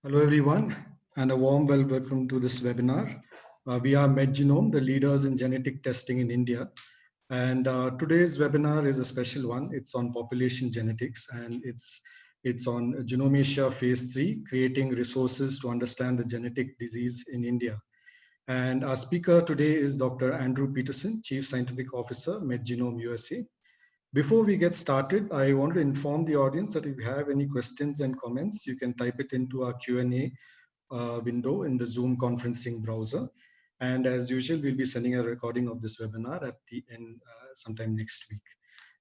Hello, everyone, and a warm welcome to this webinar. We are MedGenome, the leaders in genetic testing in India. And today's webinar is a special one. It's on population genetics, and it's on GenomeAsia Phase 3, creating resources to understand the genetic disease in India. And our speaker today is Dr. Andrew Peterson, Chief Scientific Officer, MedGenome USA. Before we get started, I want to inform the audience that if you have any questions and comments, you can type it into our Q&A window in the Zoom conferencing browser. And as usual, we'll be sending a recording of this webinar at the end sometime next week.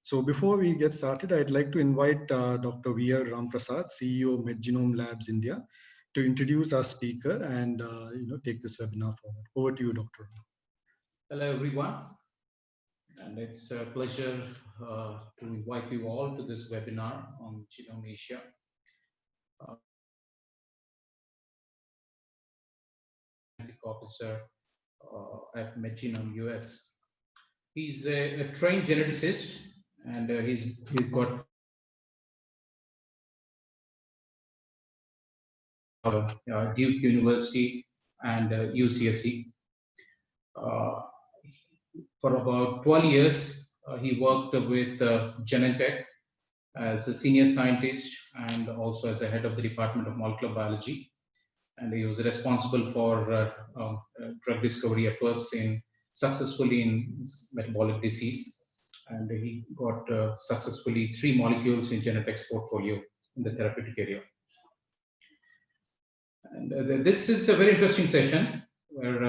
So before we get started, I'd like to invite Dr. V.R. Ramprasad, CEO of MedGenome Labs India, to introduce our speaker and take this webinar forward. Over to you, Dr. Hello, everyone. And it's a pleasure to invite you all to this webinar on GenomeAsia. Officer at MedGenome US. He's a trained geneticist, and he's got Duke University and UCSC. For about 12 years, he worked with Genentech as a senior scientist and also as a head of the Department of Molecular Biology. And he was responsible for drug discovery efforts successfully in metabolic disease. And he got successfully 3 molecules in Genentech's portfolio in the therapeutic area. And this is a very interesting session where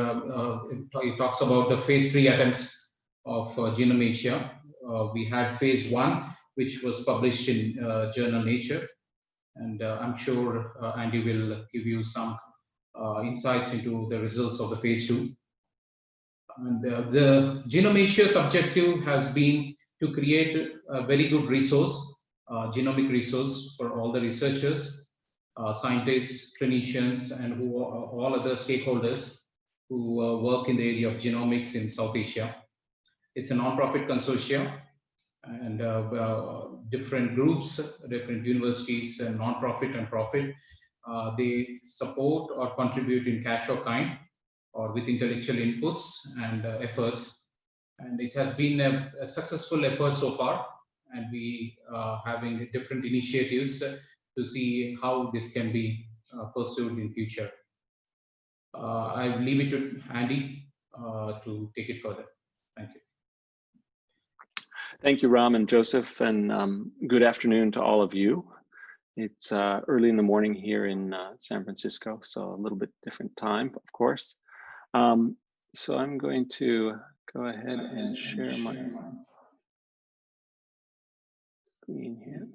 he talks about the phase 3 attempts of GenomeAsia. We had phase 1, which was published in journal Nature. And I'm sure Andy will give you some insights into the results of the phase 2. And the GenomeAsia's objective has been to create a very good resource, genomic resource for all the researchers, scientists, clinicians, and all other stakeholders who work in the area of genomics in South Asia. It's a non-profit consortium, and different groups, different universities, and non-profit and profit, they support or contribute in cash or kind or with intellectual inputs and efforts. And it has been a successful effort so far, and we are having different initiatives to see how this can be pursued in future. I leave it to Andy to take it further. Thank you. Thank you, Ram and Joseph, and good afternoon to all of you. It's early in the morning here in San Francisco, so a little bit different time, of course. So I'm going to go ahead and share my screen here.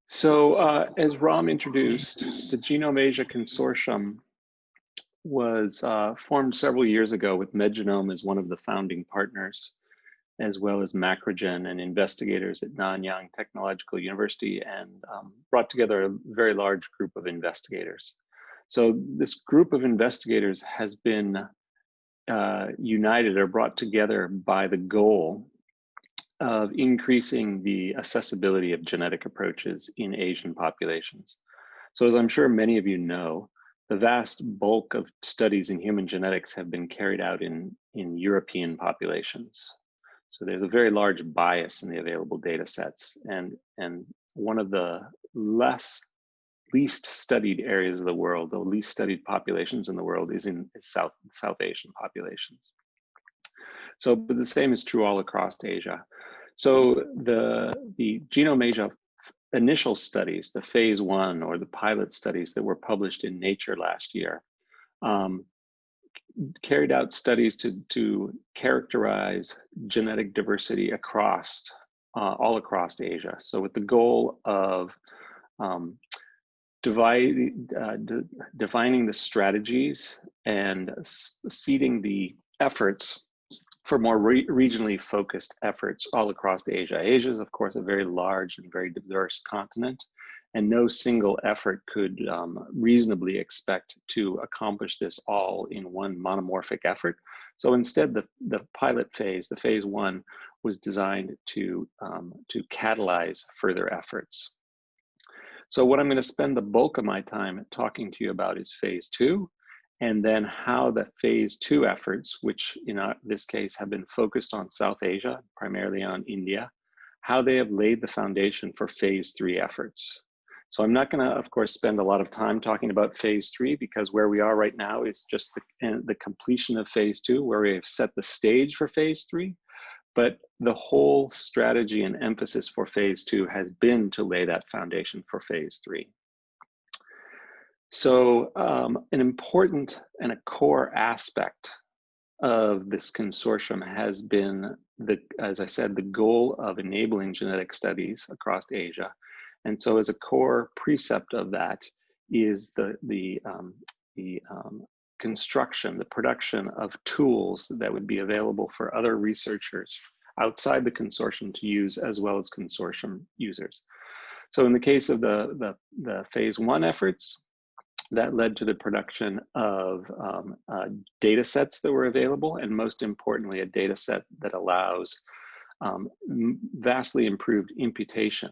So as Ram introduced, the GenomeAsia Consortium was formed several years ago with MedGenome as one of the founding partners, as well as Macrogen and investigators at Nanyang Technological University, and brought together a very large group of investigators. So this group of investigators has been united or brought together by the goal of increasing the accessibility of genetic approaches in Asian populations. So as I'm sure many of you know, the vast bulk of studies in human genetics have been carried out in European populations. So there's a very large bias in the available data sets. And one of the least studied areas of the world, the least studied populations in the world is South Asian populations. So, but the same is true all across Asia. So the GenomeAsia initial studies, the phase 1 or the pilot studies that were published in Nature last year, carried out studies to characterize genetic diversity across all across Asia. So with the goal of defining the strategies and seeding the efforts for more regionally focused efforts all across Asia. Asia is, of course, a very large and very diverse continent, and no single effort could reasonably expect to accomplish this all in one monomorphic effort. So instead, the pilot phase, the phase 1, was designed to catalyze further efforts. So what I'm going to spend the bulk of my time talking to you about is phase 2, and then how the phase 2 efforts, which in this case have been focused on South Asia, primarily on India, how they have laid the foundation for phase 3 efforts. So I'm not going to, of course, spend a lot of time talking about phase 3 because where we are right now is just the completion of phase 2, where we have set the stage for phase 3. But the whole strategy and emphasis for phase 2 has been to lay that foundation for phase 3. So an important and a core aspect of this consortium has been, as I said, the goal of enabling genetic studies across Asia. And so as a core precept of that is the construction, the production of tools that would be available for other researchers outside the consortium to use, as well as consortium users. So in the case of the phase 1 efforts, that led to the production of data sets that were available, and most importantly, a data set that allows vastly improved imputation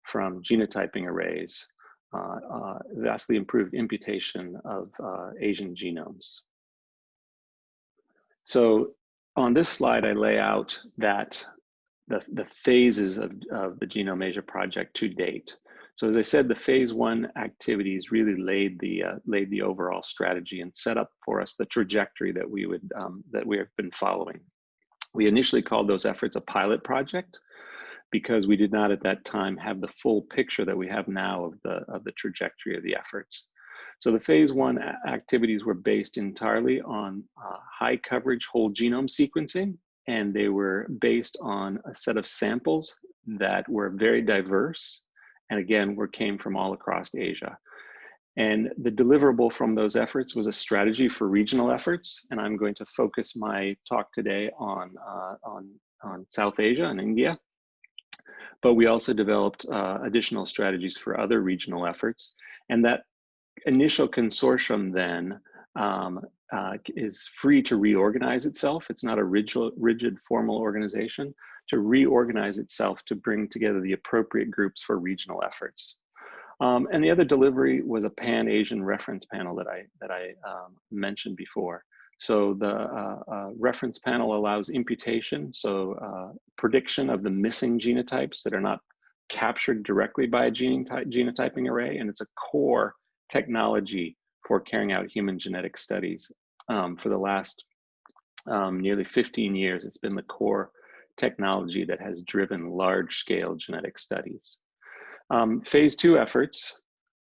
from genotyping arrays, vastly improved imputation of Asian genomes. So on this slide, I lay out that the phases of the GenomeAsia project to date. So as I said, the phase 1 activities really laid the overall strategy and set up for us the trajectory that we have been following. We initially called those efforts a pilot project because we did not at that time have the full picture that we have now of the trajectory of the efforts. So the phase 1 activities were based entirely on high coverage whole genome sequencing, and they were based on a set of samples that were very diverse, and again, came from all across Asia. And the deliverable from those efforts was a strategy for regional efforts, and I'm going to focus my talk today on South Asia and India. But we also developed additional strategies for other regional efforts, and that initial consortium then is free to reorganize itself. It's not a rigid formal organization, to reorganize itself to bring together the appropriate groups for regional efforts. And the other delivery was a Pan-Asian reference panel that I mentioned before. So the reference panel allows imputation, so prediction of the missing genotypes that are not captured directly by a genotyping array, and it's a core technology for carrying out human genetic studies. For the last nearly 15 years, it's been the core technology that has driven large-scale genetic studies. Phase 2 efforts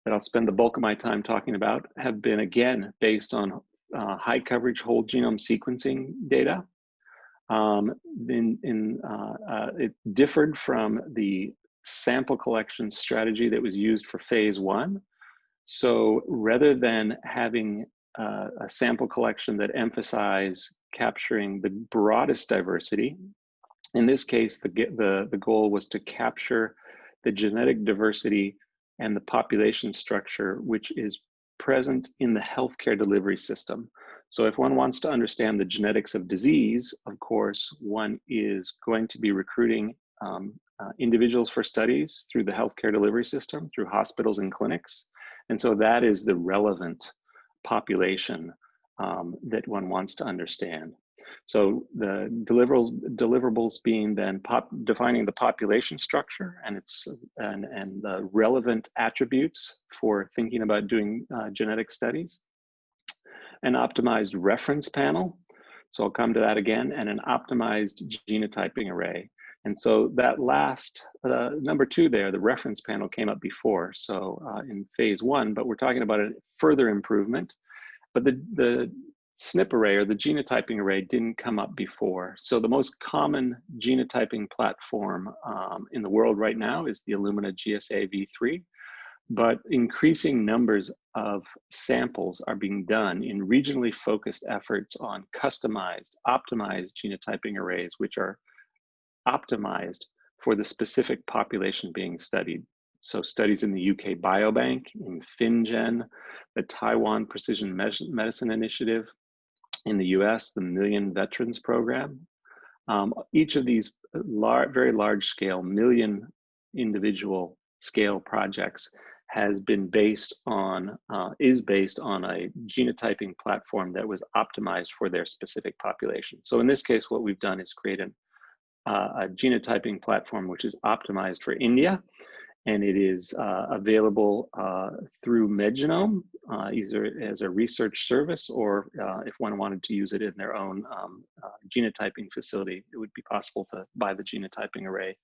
that I'll spend the bulk of my time talking about have been, again, based on high coverage whole genome sequencing data. It differed from the sample collection strategy that was used for phase 1. So rather than having a sample collection that emphasized capturing the broadest diversity, in this case, the goal was to capture the genetic diversity and the population structure, which is present in the healthcare delivery system. So if one wants to understand the genetics of disease, of course, one is going to be recruiting individuals for studies through the healthcare delivery system, through hospitals and clinics. And so that is the relevant population that one wants to understand. So the deliverables being then defining the population structure and the relevant attributes for thinking about doing genetic studies. An optimized reference panel, so I'll come to that again, and an optimized genotyping array. And so that last, number 2 there, the reference panel came up before, so in phase 1, but we're talking about a further improvement. But the SNP array or the genotyping array didn't come up before. So the most common genotyping platform in the world right now is the Illumina GSA v3, but increasing numbers of samples are being done in regionally focused efforts on customized, optimized genotyping arrays, which are optimized for the specific population being studied. So studies in the UK Biobank, in FinGen, the Taiwan Precision Medicine Initiative, in the US, the Million Veterans Program. Each of these very large scale, million individual scale projects has been based on, is based on a genotyping platform that was optimized for their specific population. So in this case, what we've done is create a genotyping platform which is optimized for India, and it is available through MedGenome, either as a research service or if one wanted to use it in their own genotyping facility, it would be possible to buy the genotyping array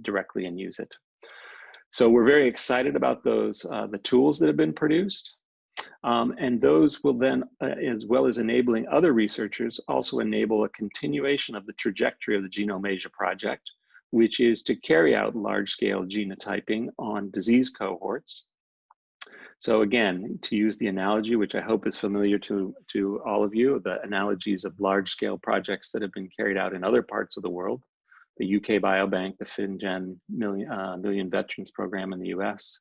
directly and use it. So we're very excited about those, the tools that have been produced. And those will then, as well as enabling other researchers, also enable a continuation of the trajectory of the GenomeAsia project, which is to carry out large-scale genotyping on disease cohorts. So again, to use the analogy, which I hope is familiar to all of you, the analogies of large-scale projects that have been carried out in other parts of the world, the UK Biobank, the FinGen Million Veterans Program in the US,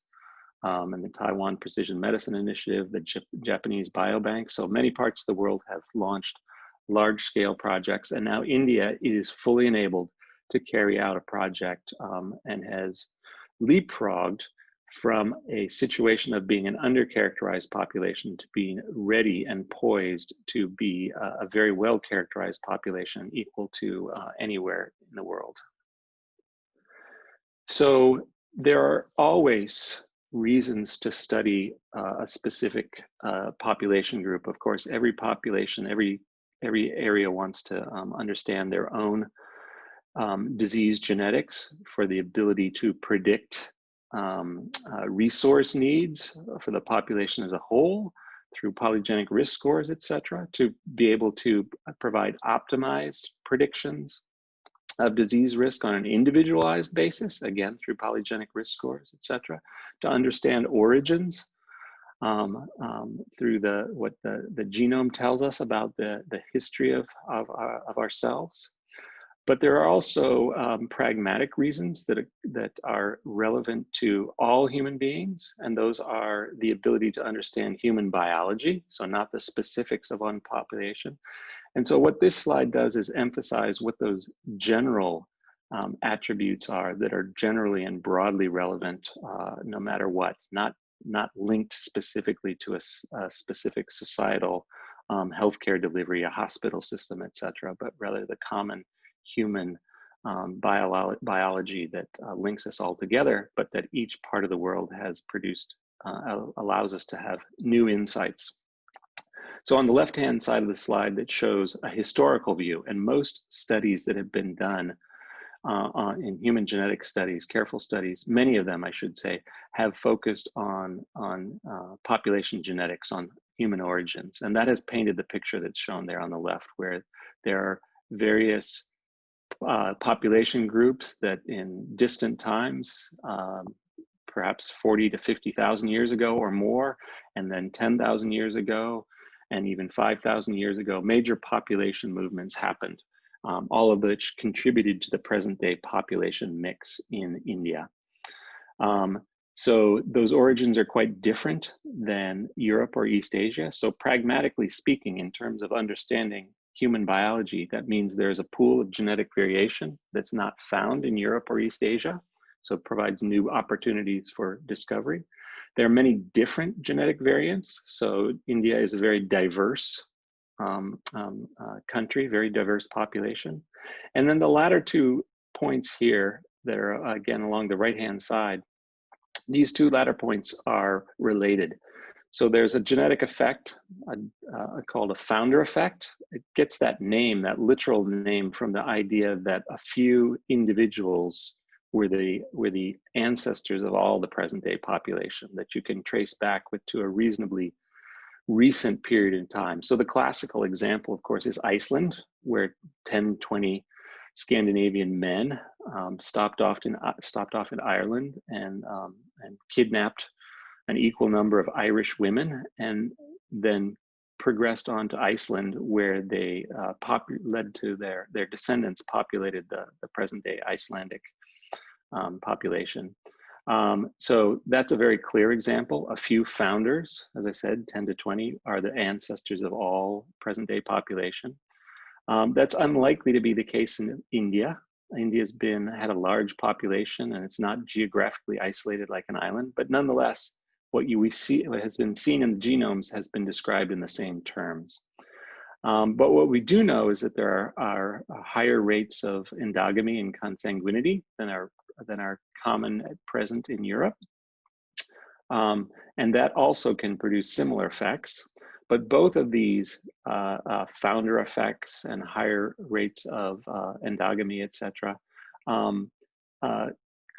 and the Taiwan Precision Medicine Initiative, the Japanese Biobank. So many parts of the world have launched large-scale projects, and now India is fully enabled to carry out a project and has leapfrogged from a situation of being an under-characterized population to being ready and poised to be a very well-characterized population equal to anywhere in the world. So there are always reasons to study a specific population group. Of course, every population, every area wants to understand their own disease genetics for the ability to predict resource needs for the population as a whole through polygenic risk scores, et cetera, to be able to provide optimized predictions of disease risk on an individualized basis, again, through polygenic risk scores, et cetera, to understand origins through what the genome tells us about the history of ourselves. But there are also pragmatic reasons that are relevant to all human beings, and those are the ability to understand human biology, so not the specifics of one population. And so what this slide does is emphasize what those general attributes are that are generally and broadly relevant no matter what, not linked specifically to a specific societal healthcare delivery, a hospital system, et cetera, but rather the common human biology that links us all together, but that each part of the world has produced, allows us to have new insights. So on the left-hand side of the slide that shows a historical view, and most studies that have been done in human genetic studies, careful studies, many of them, I should say, have focused on population genetics, on human origins. And that has painted the picture that's shown there on the left, where there are various population groups that in distant times, perhaps 40 to 50,000 years ago or more, and then 10,000 years ago, and even 5,000 years ago, major population movements happened, all of which contributed to the present day population mix in India. So those origins are quite different than Europe or East Asia. So pragmatically speaking, in terms of understanding human biology, that means there's a pool of genetic variation that's not found in Europe or East Asia. So it provides new opportunities for discovery. There are many different genetic variants. So India is a very diverse country, very diverse population. And then the latter 2 points here that are again along the right-hand side, these 2 latter points are related. So there's a genetic effect called a founder effect. It gets that name, that literal name, from the idea that a few individuals were the ancestors of all the present day population that you can trace back to a reasonably recent period in time. So the classical example, of course, is Iceland, where 10, 20 Scandinavian men stopped off in Ireland and kidnapped an equal number of Irish women, and then progressed on to Iceland, where they led to their descendants populated the present day Icelandic population. So that's a very clear example. A few founders, as I said, 10 to 20, are the ancestors of all present day population. That's unlikely to be the case in India, India's had a large population, and it's not geographically isolated like an island, but nonetheless, what has been seen in the genomes has been described in the same terms. But what we do know is that there are higher rates of endogamy and consanguinity than are common at present in Europe. And that also can produce similar effects. But both of these founder effects and higher rates of endogamy, et cetera,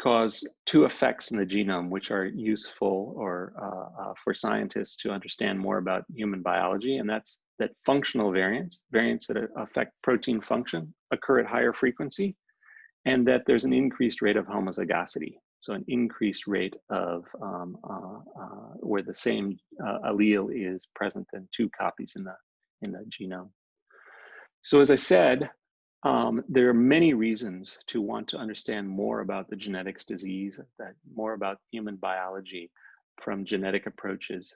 cause two effects in the genome, which are useful for scientists to understand more about human biology. And that's that functional variants that affect protein function, occur at higher frequency, and that there's an increased rate of homozygosity. So an increased rate of where the same allele is present in two copies in the genome. So as I said, there are many reasons to want to understand more about the genetics disease, more about human biology from genetic approaches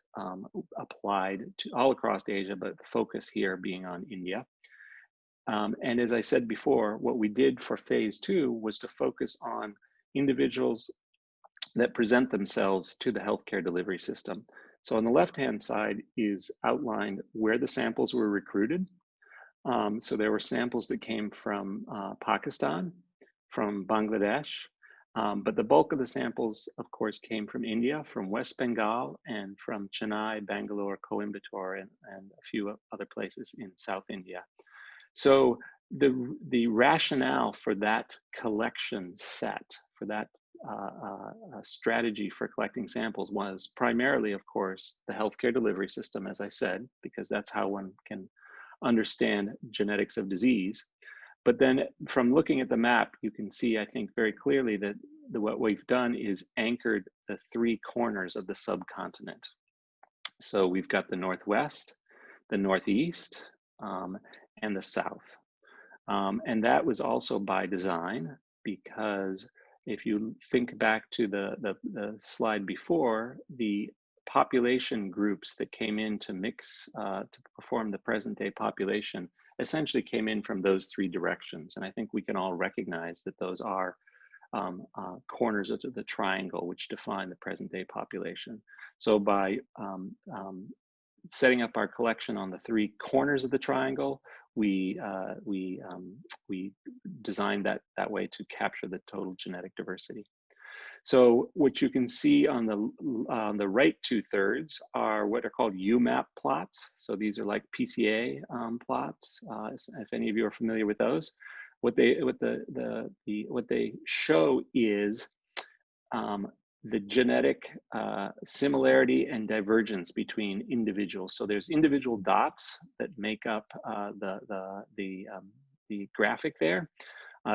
applied to all across Asia, but the focus here being on India. And as I said before, what we did for phase 2 was to focus on individuals that present themselves to the healthcare delivery system. So on the left-hand side is outlined where the samples were recruited. So there were samples that came from Pakistan, from Bangladesh, but the bulk of the samples, of course, came from India, from West Bengal, and from Chennai, Bangalore, Coimbatore, and a few other places in South India. So the rationale for that collection set, for that strategy for collecting samples was primarily, of course, the healthcare delivery system, as I said, because that's how one can understand genetics of disease. But then from looking at the map, you can see, I think, very clearly that what we've done is anchored the three corners of the subcontinent. So we've got the Northwest, the Northeast, and the South. And that was also by design, because if you think back to the slide before, the population groups that came in to mix, to perform the present day population, essentially came in from those three directions. And I think we can all recognize that those are corners of the triangle which define the present day population. So by setting up our collection on the three corners of the triangle, we designed that way to capture the total genetic diversity. So what you can see on the right 2/3 are what are called UMAP plots. So these are like PCA plots. If any of you are familiar with those, what they show is the genetic similarity and divergence between individuals. So there's individual dots that make up the graphic there.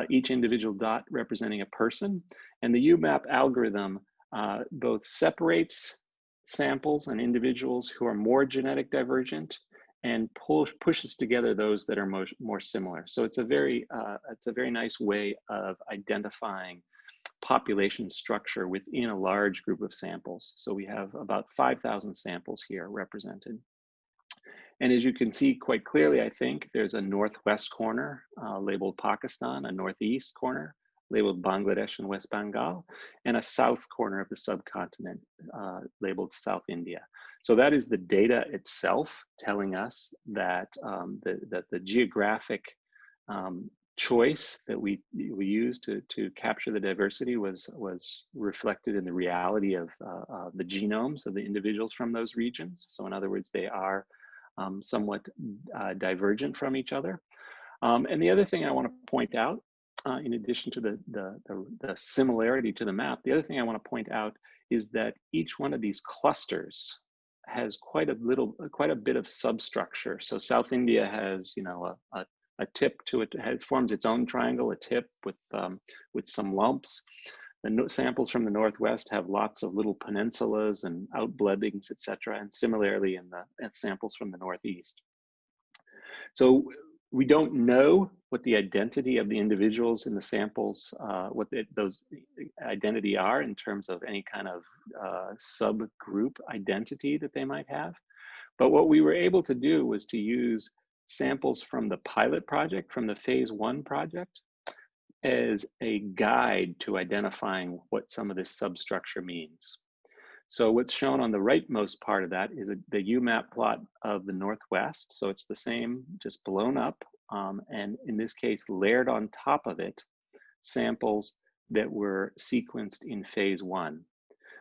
Each individual dot representing a person, and the UMAP algorithm both separates samples and individuals who are more genetic divergent and pushes together those that are more similar. So it's a very nice way of identifying population structure within a large group of samples. So we have about 5,000 samples here represented. And as you can see quite clearly, I think there's a northwest corner labeled Pakistan, a northeast corner labeled Bangladesh and West Bengal, and a south corner of the subcontinent labeled South India. So that is the data itself telling us that the geographic choice that we used to capture the diversity was reflected in the reality of the genomes of the individuals from those regions. So in other words, they are somewhat divergent from each other. And the other thing I want to point out, in addition to the similarity to the map, the other thing I want to point out is that each one of these clusters has quite a bit of substructure. So South India has, a tip to it. It forms its own triangle, a tip with some lumps. The samples from the Northwest have lots of little peninsulas and outbleddings, et cetera, and similarly in the samples from the Northeast. So we don't know what the identity of the individuals in the samples, those identity are in terms of any kind of subgroup identity that they might have. But what we were able to do was to use samples from the pilot project, from the phase 1 project, as a guide to identifying what some of this substructure means. So what's shown on the rightmost part of that is the UMAP plot of the Northwest. So it's the same, just blown up, and in this case, layered on top of it, samples that were sequenced in phase 1.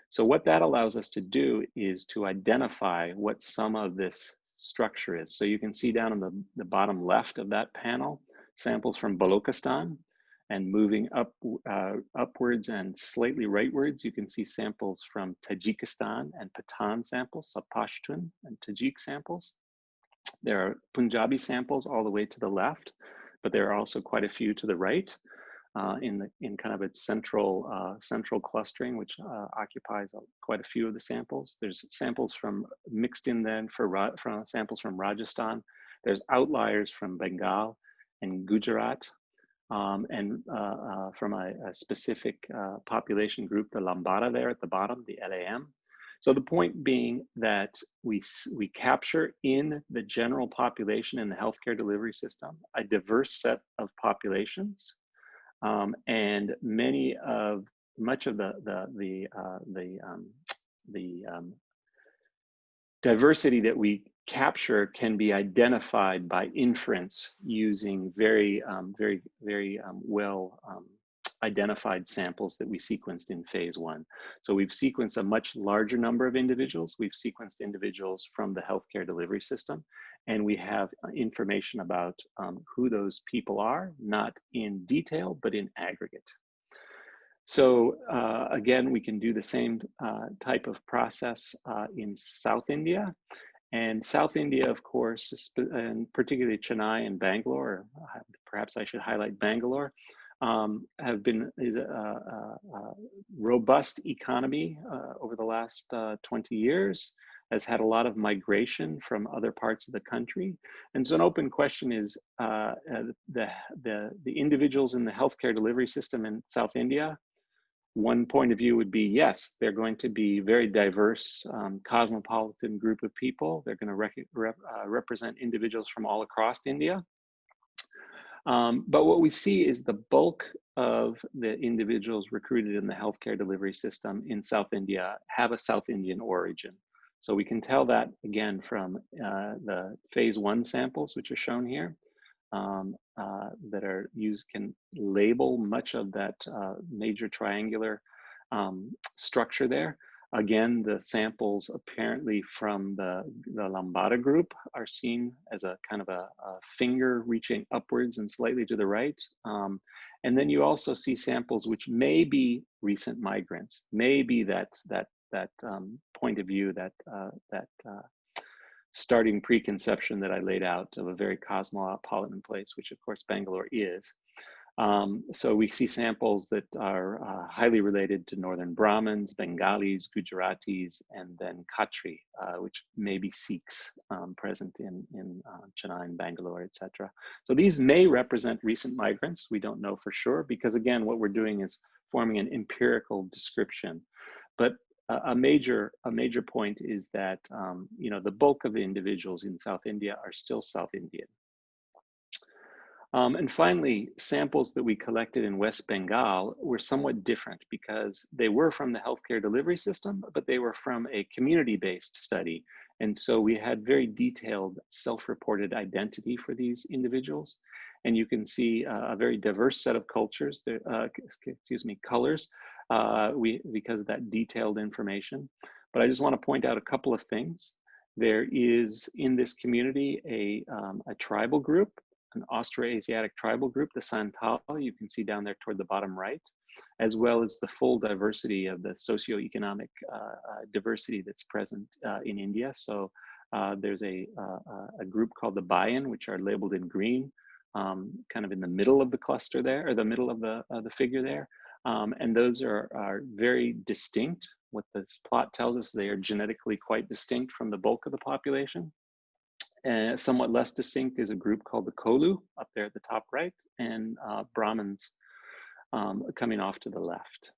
So what that allows us to do is to identify what some of this structure is. So you can see down on the bottom left of that panel, samples from Balochistan, and moving upwards and slightly rightwards, you can see samples from Tajikistan and Pathan samples, so Pashtun and Tajik samples. There are Punjabi samples all the way to the left, but there are also quite a few to the right in kind of its central clustering, which occupies quite a few of the samples. There's samples mixed in then from samples from Rajasthan. There's outliers from Bengal and Gujarat. And from a specific population group, the Lambada there at the bottom, the LAM. So the point being that we capture in the general population in the healthcare delivery system a diverse set of populations, and much of the diversity that we capture can be identified by inference using very well identified samples that we sequenced in phase 1. So we've sequenced a much larger number of individuals. We've sequenced individuals from the healthcare delivery system, and we have information about who those people are, not in detail, but in aggregate. So again, we can do the same type of process in South India. And South India, of course, and particularly Chennai and Bangalore, or perhaps I should highlight Bangalore, is a robust economy over the last 20 years, has had a lot of migration from other parts of the country. And so an open question is the individuals in the healthcare delivery system in South India. One point of view would be, yes, they're going to be very diverse, cosmopolitan group of people. They're going to represent individuals from all across India. But what we see is the bulk of the individuals recruited in the healthcare delivery system in South India have a South Indian origin. So we can tell that again from the phase 1 samples, which are shown here. That are used can label much of that major triangular structure there. Again, the samples apparently from the Lambada group are seen as a kind of a finger reaching upwards and slightly to the right. And then you also see samples which may be recent migrants, may be that point of view, that starting preconception that I laid out of a very cosmopolitan place, which of course Bangalore is. So we see samples that are highly related to Northern Brahmins, Bengalis, Gujaratis, and then Khatri, which may be Sikhs present in Chennai and Bangalore, etc. So these may represent recent migrants. We don't know for sure, because again, what we're doing is forming an empirical description. But a major point is that the bulk of the individuals in South India are still South Indian. And finally, samples that we collected in West Bengal were somewhat different because they were from the healthcare delivery system, but they were from a community-based study. And so we had very detailed self-reported identity for these individuals. And you can see a very diverse set of colors because of that detailed information. But I just want to point out a couple of things. There is in this community a tribal group, an Austroasiatic tribal group, the Santal, you can see down there toward the bottom right, as well as the full diversity of the socioeconomic diversity that's present in India. So there's a group called the Bayan, which are labeled in green, kind of in the middle of the cluster there, or the middle of the figure there. And those are very distinct. What this plot tells us, they are genetically quite distinct from the bulk of the population. And somewhat less distinct is a group called the Kolu up there at the top right, and Brahmins coming off to the left.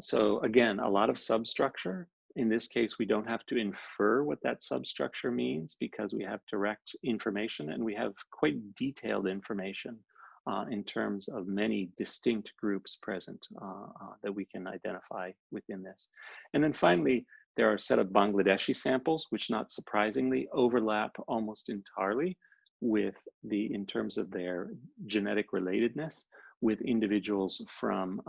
So again, a lot of substructure. In this case, we don't have to infer what that substructure means because we have direct information and we have quite detailed information in terms of many distinct groups present that we can identify within this. And then finally, there are a set of Bangladeshi samples, which not surprisingly overlap almost entirely with in terms of their genetic relatedness with individuals from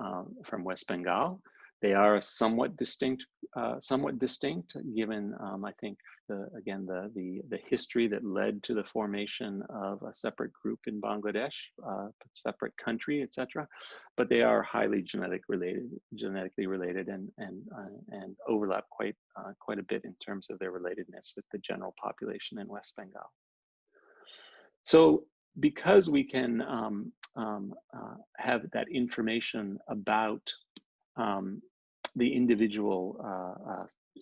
West Bengal. They are somewhat distinct, given I think the history that led to the formation of a separate group in Bangladesh, separate country, etc. But they are highly genetically related, and overlap quite a bit in terms of their relatedness with the general population in West Bengal. So because we can have that information about the individual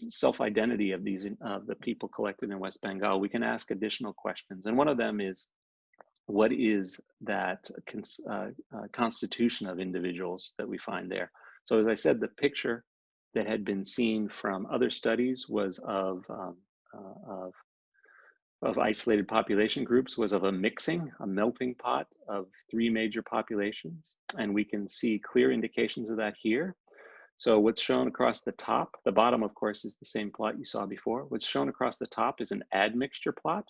self-identity of the people collected in West Bengal, we can ask additional questions. And one of them is, what is that constitution of individuals that we find there? So as I said, the picture that had been seen from other studies was of isolated population groups, was of a melting pot of 3 major populations. And we can see clear indications of that here. So what's shown across the top, the bottom, of course, is the same plot you saw before. What's shown across the top is an admixture plot,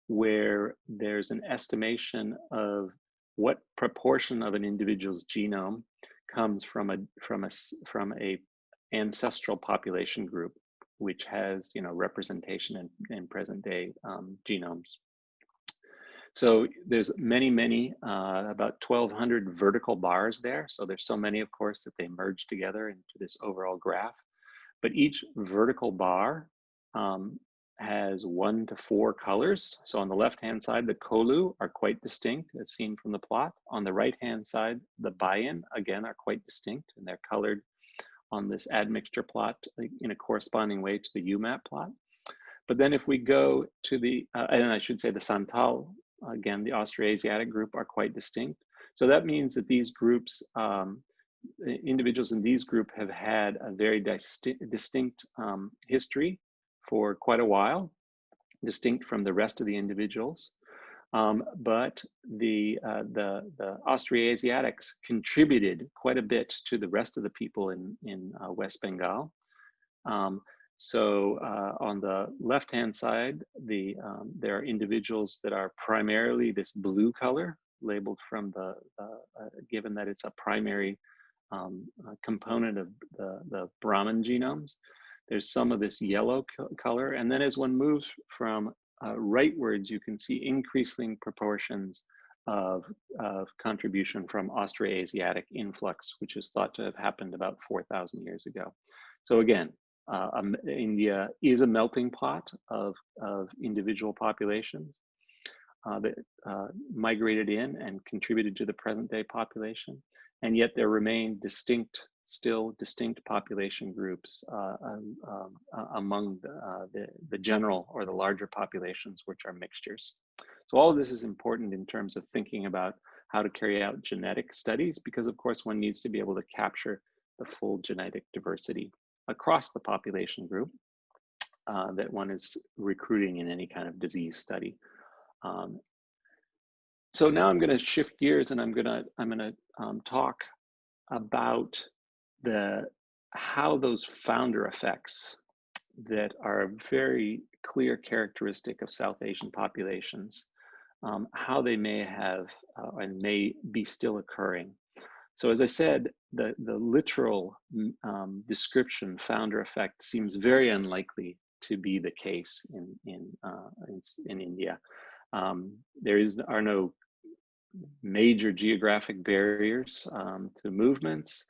where there's an estimation of what proportion of an individual's genome comes from a ancestral population group, which has representation in present day genomes. So there's many, about 1,200 vertical bars there. So there's so many, of course, that they merge together into this overall graph. But each vertical bar has 1 to 4 colors. So on the left-hand side, the Kolu are quite distinct, as seen from the plot. On the right-hand side, the Bayan, again, are quite distinct, and they're colored on this admixture plot in a corresponding way to the UMAP plot. But then if we go to and I should say the Santal, again, the Austroasiatic group, are quite distinct. So that means that these groups, individuals in these groups have had a very distinct history for quite a while, distinct from the rest of the individuals. But the Austroasiatics contributed quite a bit to the rest of the people in West Bengal. So on the left-hand side, there are individuals that are primarily this blue color, labeled from given that it's a primary component of the Brahmin genomes. There's some of this yellow color, and then as one moves from rightwards, you can see increasing proportions of contribution from Austroasiatic influx, which is thought to have happened about 4,000 years ago. So again, India is a melting pot of individual populations that migrated in and contributed to the present day population, and yet there remain still distinct population groups among the general or the larger populations, which are mixtures. So all of this is important in terms of thinking about how to carry out genetic studies, because of course one needs to be able to capture the full genetic diversity across the population group that one is recruiting in any kind of disease study. So now I'm going to shift gears, and I'm going to talk about how those founder effects that are a very clear characteristic of South Asian populations, how they may have and may be still occurring. So as I said, the literal description founder effect seems very unlikely to be the case in India. There are no major geographic barriers to movements.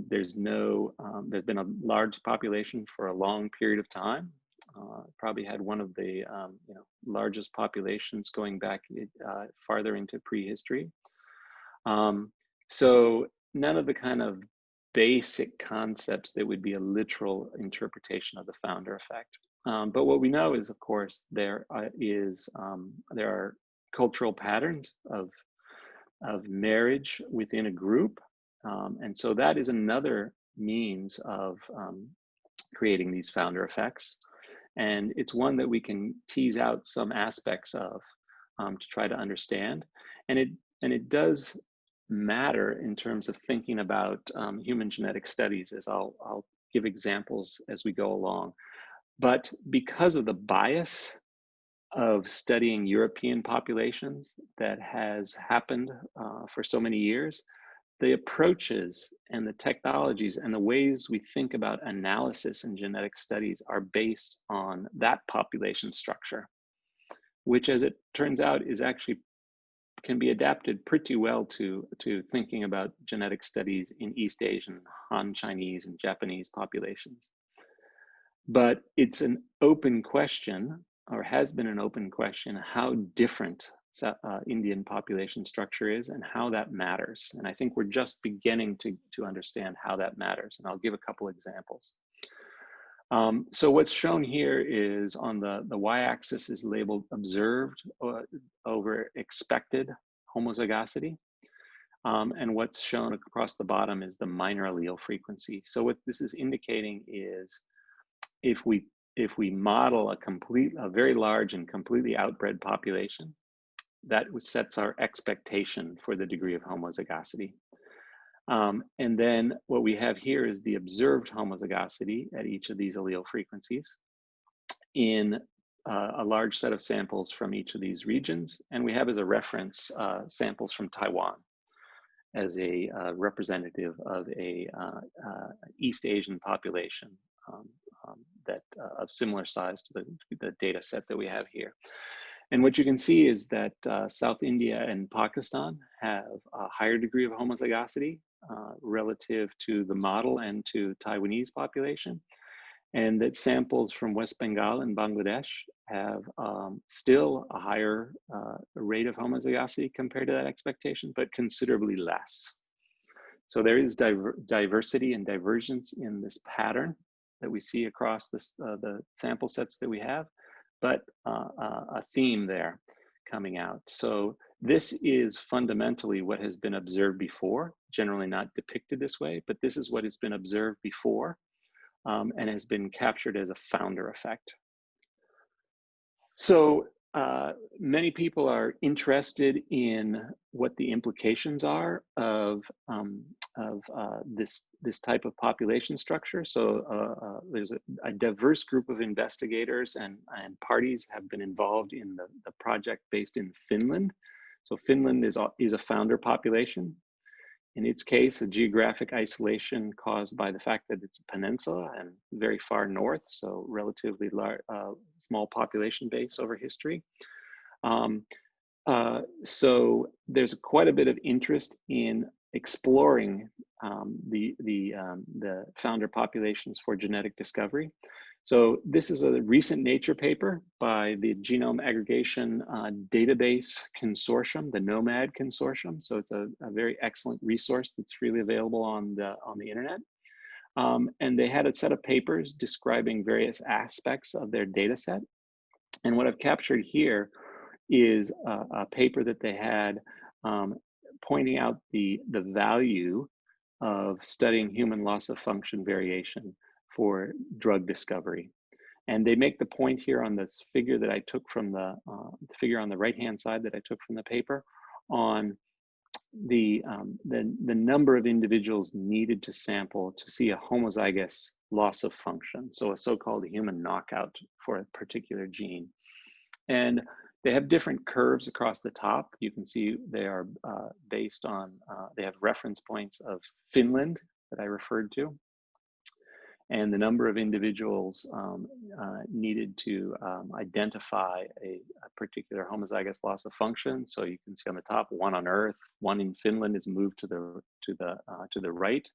There's been a large population for a long period of time. Probably had one of the largest populations going back farther into prehistory. So none of the kind of basic concepts that would be a literal interpretation of the founder effect. But what we know is, of course, there are cultural patterns of marriage within a group. And so that is another means of creating these founder effects. And it's one that we can tease out some aspects of to try to understand. And And it does matter in terms of thinking about human genetic studies, as I'll give examples as we go along. But because of the bias of studying European populations that has happened for so many years, the approaches and the technologies and the ways we think about analysis in genetic studies are based on that population structure, which, as it turns out, is actually can be adapted pretty well to thinking about genetic studies in East Asian, Han Chinese, and Japanese populations. But it's an open question, or has been an open question, how different Indian population structure is and how that matters. And I think we're just beginning to understand how that matters. And I'll give a couple examples. So what's shown here is on the y-axis is labeled observed over expected homozygosity. And what's shown across the bottom is the minor allele frequency. So what this is indicating is if we model a very large and completely outbred population, that sets our expectation for the degree of homozygosity. And then what we have here is the observed homozygosity at each of these allele frequencies in a large set of samples from each of these regions. And we have as a reference samples from Taiwan as a representative of a East Asian population that of similar size to the data set that we have here. And what you can see is that South India and Pakistan have a higher degree of homozygosity relative to the model and to Taiwanese population, and that samples from West Bengal and Bangladesh have still a higher rate of homozygosity compared to that expectation, but considerably less. So there is diversity and divergence in this pattern that we see across the sample sets that we have, but a theme there coming out. So this is fundamentally what has been observed before, generally not depicted this way, but this is what has been observed before and has been captured as a founder effect. So many people are interested in what the implications are of this type of population structure. So there's a diverse group of investigators and parties have been involved in the project based in Finland. So Finland is a founder population. In its case, a geographic isolation caused by the fact that it's a peninsula and very far north, so relatively small population base over history. So there's quite a bit of interest in exploring the founder populations for genetic discovery. So this is a recent Nature paper by the Genome Aggregation Database Consortium, the GenomeAsia Consortium. So it's a very excellent resource that's freely available on the internet. And they had a set of papers describing various aspects of their data set. And what I've captured here is a paper that they had pointing out the value of studying human loss of function variation for drug discovery. And they make the point here on this figure that I took from the figure on the right-hand side that I took from the paper on the number of individuals needed to sample to see a homozygous loss of function, so a so-called human knockout for a particular gene. And they have different curves across the top. You can see they are based on, they have reference points of Finland that I referred to, and the number of individuals needed to identify a particular homozygous loss of function. So you can see on the top, one on Earth, one in Finland is moved to the right,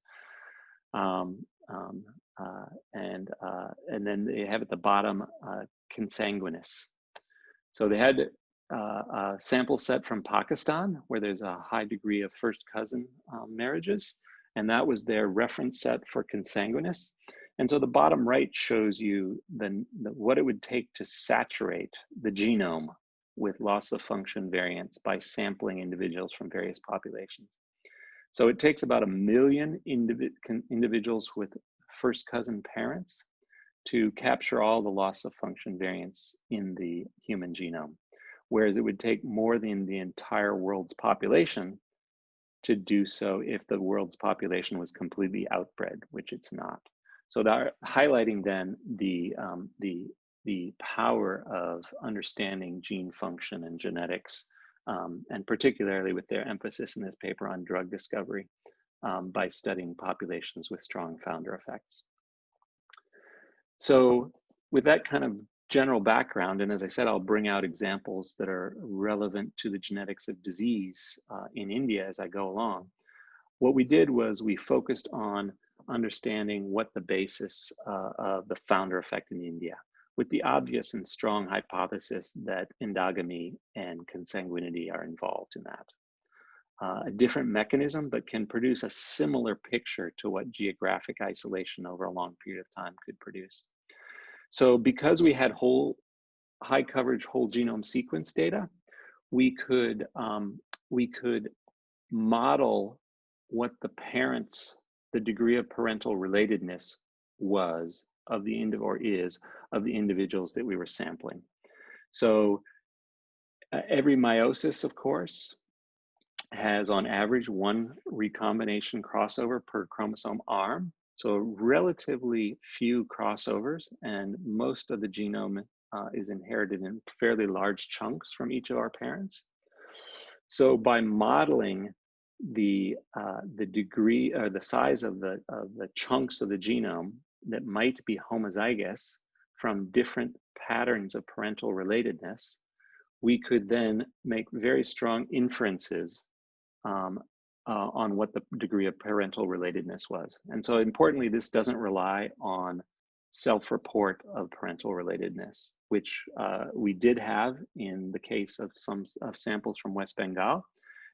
and then they have at the bottom consanguinous. So they had a sample set from Pakistan where there's a high degree of first cousin marriages, and that was their reference set for consanguinous. And so the bottom right shows you what it would take to saturate the genome with loss of function variants by sampling individuals from various populations. So it takes about 1 million individuals with first cousin parents to capture all the loss of function variants in the human genome, whereas it would take more than the entire world's population to do so if the world's population was completely outbred, which it's not. So they're highlighting then the power of understanding gene function and genetics, and particularly with their emphasis in this paper on drug discovery by studying populations with strong founder effects. So with that kind of general background, and as I said, I'll bring out examples that are relevant to the genetics of disease in India as I go along. What we did was we focused on understanding what the basis of the founder effect in India, with the obvious and strong hypothesis that endogamy and consanguinity are involved in that. A different mechanism, but can produce a similar picture to what geographic isolation over a long period of time could produce. So because we had high coverage whole genome sequence data, we could model what the degree of parental relatedness was of the individuals that we were sampling. So every meiosis, of course, has on average one recombination crossover per chromosome arm. So relatively few crossovers, and most of the genome is inherited in fairly large chunks from each of our parents. So by modeling the degree or the size of the chunks of the genome that might be homozygous from different patterns of parental relatedness, we could then make very strong inferences on what the degree of parental relatedness was. And so importantly, this doesn't rely on self-report of parental relatedness, which we did have in the case of some samples from West Bengal.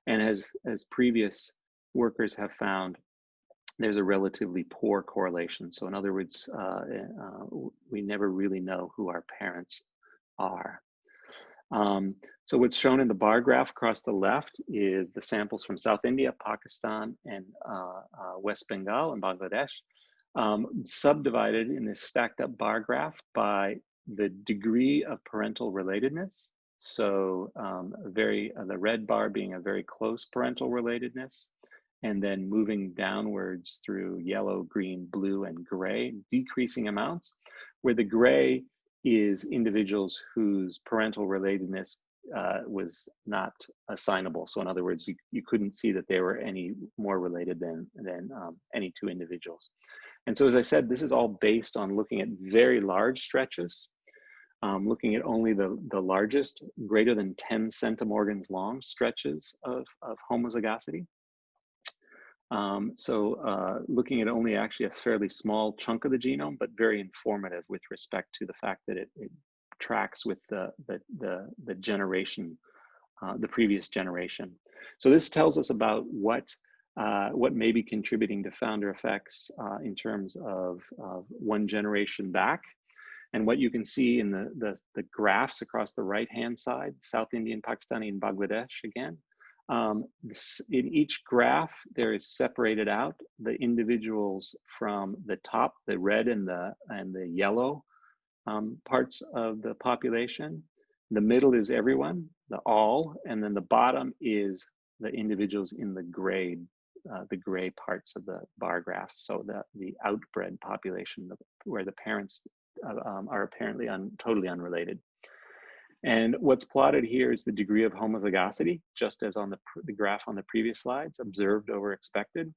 And as previous workers have found, there's a relatively poor correlation. So in other words, we never really know who our parents are. So what's shown in the bar graph across the left is the samples from South India, Pakistan, and West Bengal and Bangladesh, subdivided in this stacked up bar graph by the degree of parental relatedness. So the red bar being a very close parental relatedness, and then moving downwards through yellow, green, blue, and gray, decreasing amounts, where the gray is individuals whose parental relatedness was not assignable. So in other words, you couldn't see that they were any more related than any two individuals. And so as I said, this is all based on looking at very large stretches, looking at only the largest, greater than 10 centimorgans long stretches of homozygosity. Looking at only actually a fairly small chunk of the genome, but very informative with respect to the fact that it tracks with the generation, the previous generation. So this tells us about what may be contributing to founder effects in terms of one generation back. And what you can see in the graphs across the right-hand side, South Indian, Pakistani, and Bangladesh again, in each graph, there is separated out the individuals from the top, the red and the yellow parts of the population. The middle is everyone, the all, and then the bottom is the individuals in the gray parts of the bar graph. So the outbred population, where the parents are apparently totally unrelated. And what's plotted here is the degree of homozygosity, just as on the graph on the previous slides, observed over expected.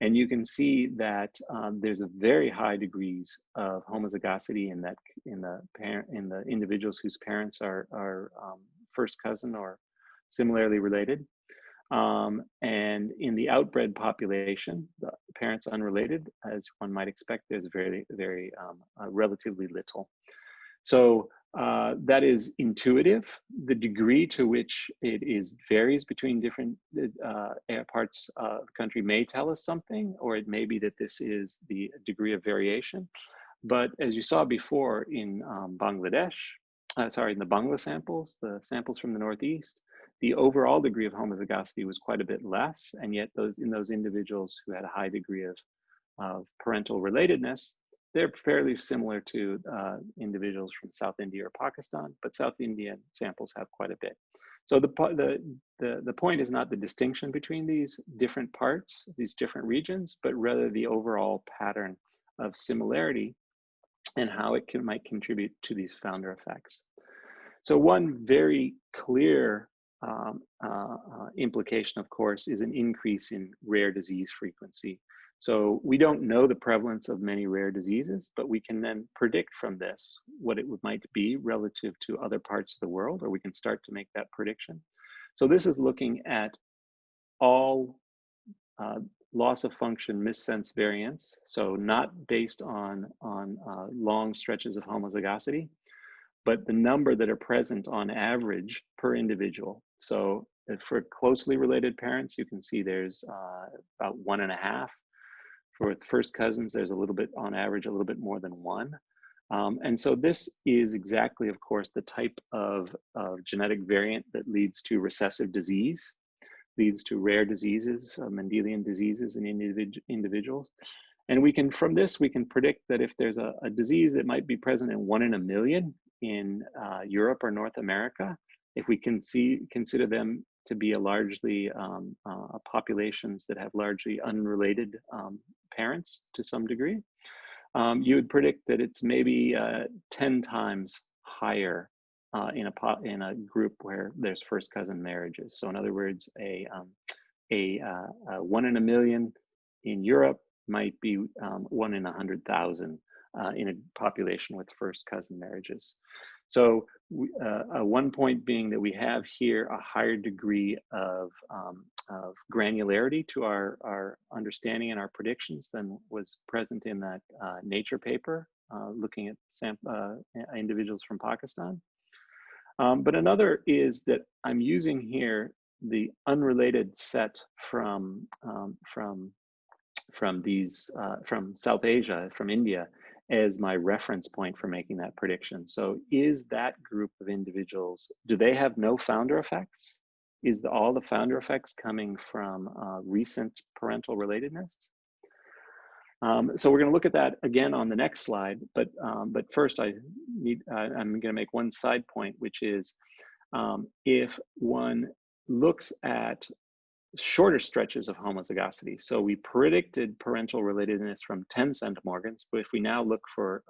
And you can see that there's a very high degrees of homozygosity in the individuals whose parents are first cousin or similarly related. And in the outbred population, the parents unrelated, as one might expect, there's very relatively little. So that is intuitive. The degree to which it varies between different parts of the country may tell us something, or it may be that this is the degree of variation. But as you saw before in Bangladesh, in the Bangla samples, the samples from the Northeast, the overall degree of homozygosity was quite a bit less, and yet in those individuals who had a high degree of parental relatedness, they're fairly similar to individuals from South India or Pakistan, but South Indian samples have quite a bit. So the point is not the distinction between these different parts, these different regions, but rather the overall pattern of similarity and how it might contribute to these founder effects. So one very clear implication, of course, is an increase in rare disease frequency. So we don't know the prevalence of many rare diseases, but we can then predict from this what it might be relative to other parts of the world, or we can start to make that prediction. So this is looking at all loss of function missense variants, so not based on long stretches of homozygosity, but the number that are present on average per individual. So for closely related parents, you can see there's about 1.5. For first cousins, there's a little bit, on average, a little bit more than 1. And so this is exactly, of course, the type of genetic variant that leads to recessive disease, leads to rare diseases, Mendelian diseases in individuals. And we can, from this, we can predict that if there's a disease that might be present in 1 in a million in Europe or North America, if we can consider them to be a largely populations that have largely unrelated parents to some degree, you would predict that it's maybe 10 times higher in a group where there's first cousin marriages. So in other words, a 1 in a million in Europe might be 1 in 100,000 in a population with first cousin marriages. So one point being that we have here a higher degree of granularity to our understanding and our predictions than was present in that Nature paper looking at individuals from Pakistan. But another is that I'm using here the unrelated set from South Asia, from India, as my reference point for making that prediction. So is that group of individuals, do they have no founder effects? Is all the founder effects coming from recent parental relatedness? So we're going to look at that again on the next slide, but first I'm going to make one side point, which is if one looks at shorter stretches of homozygosity. So we predicted parental relatedness from 10 centimorgans, but if we now look for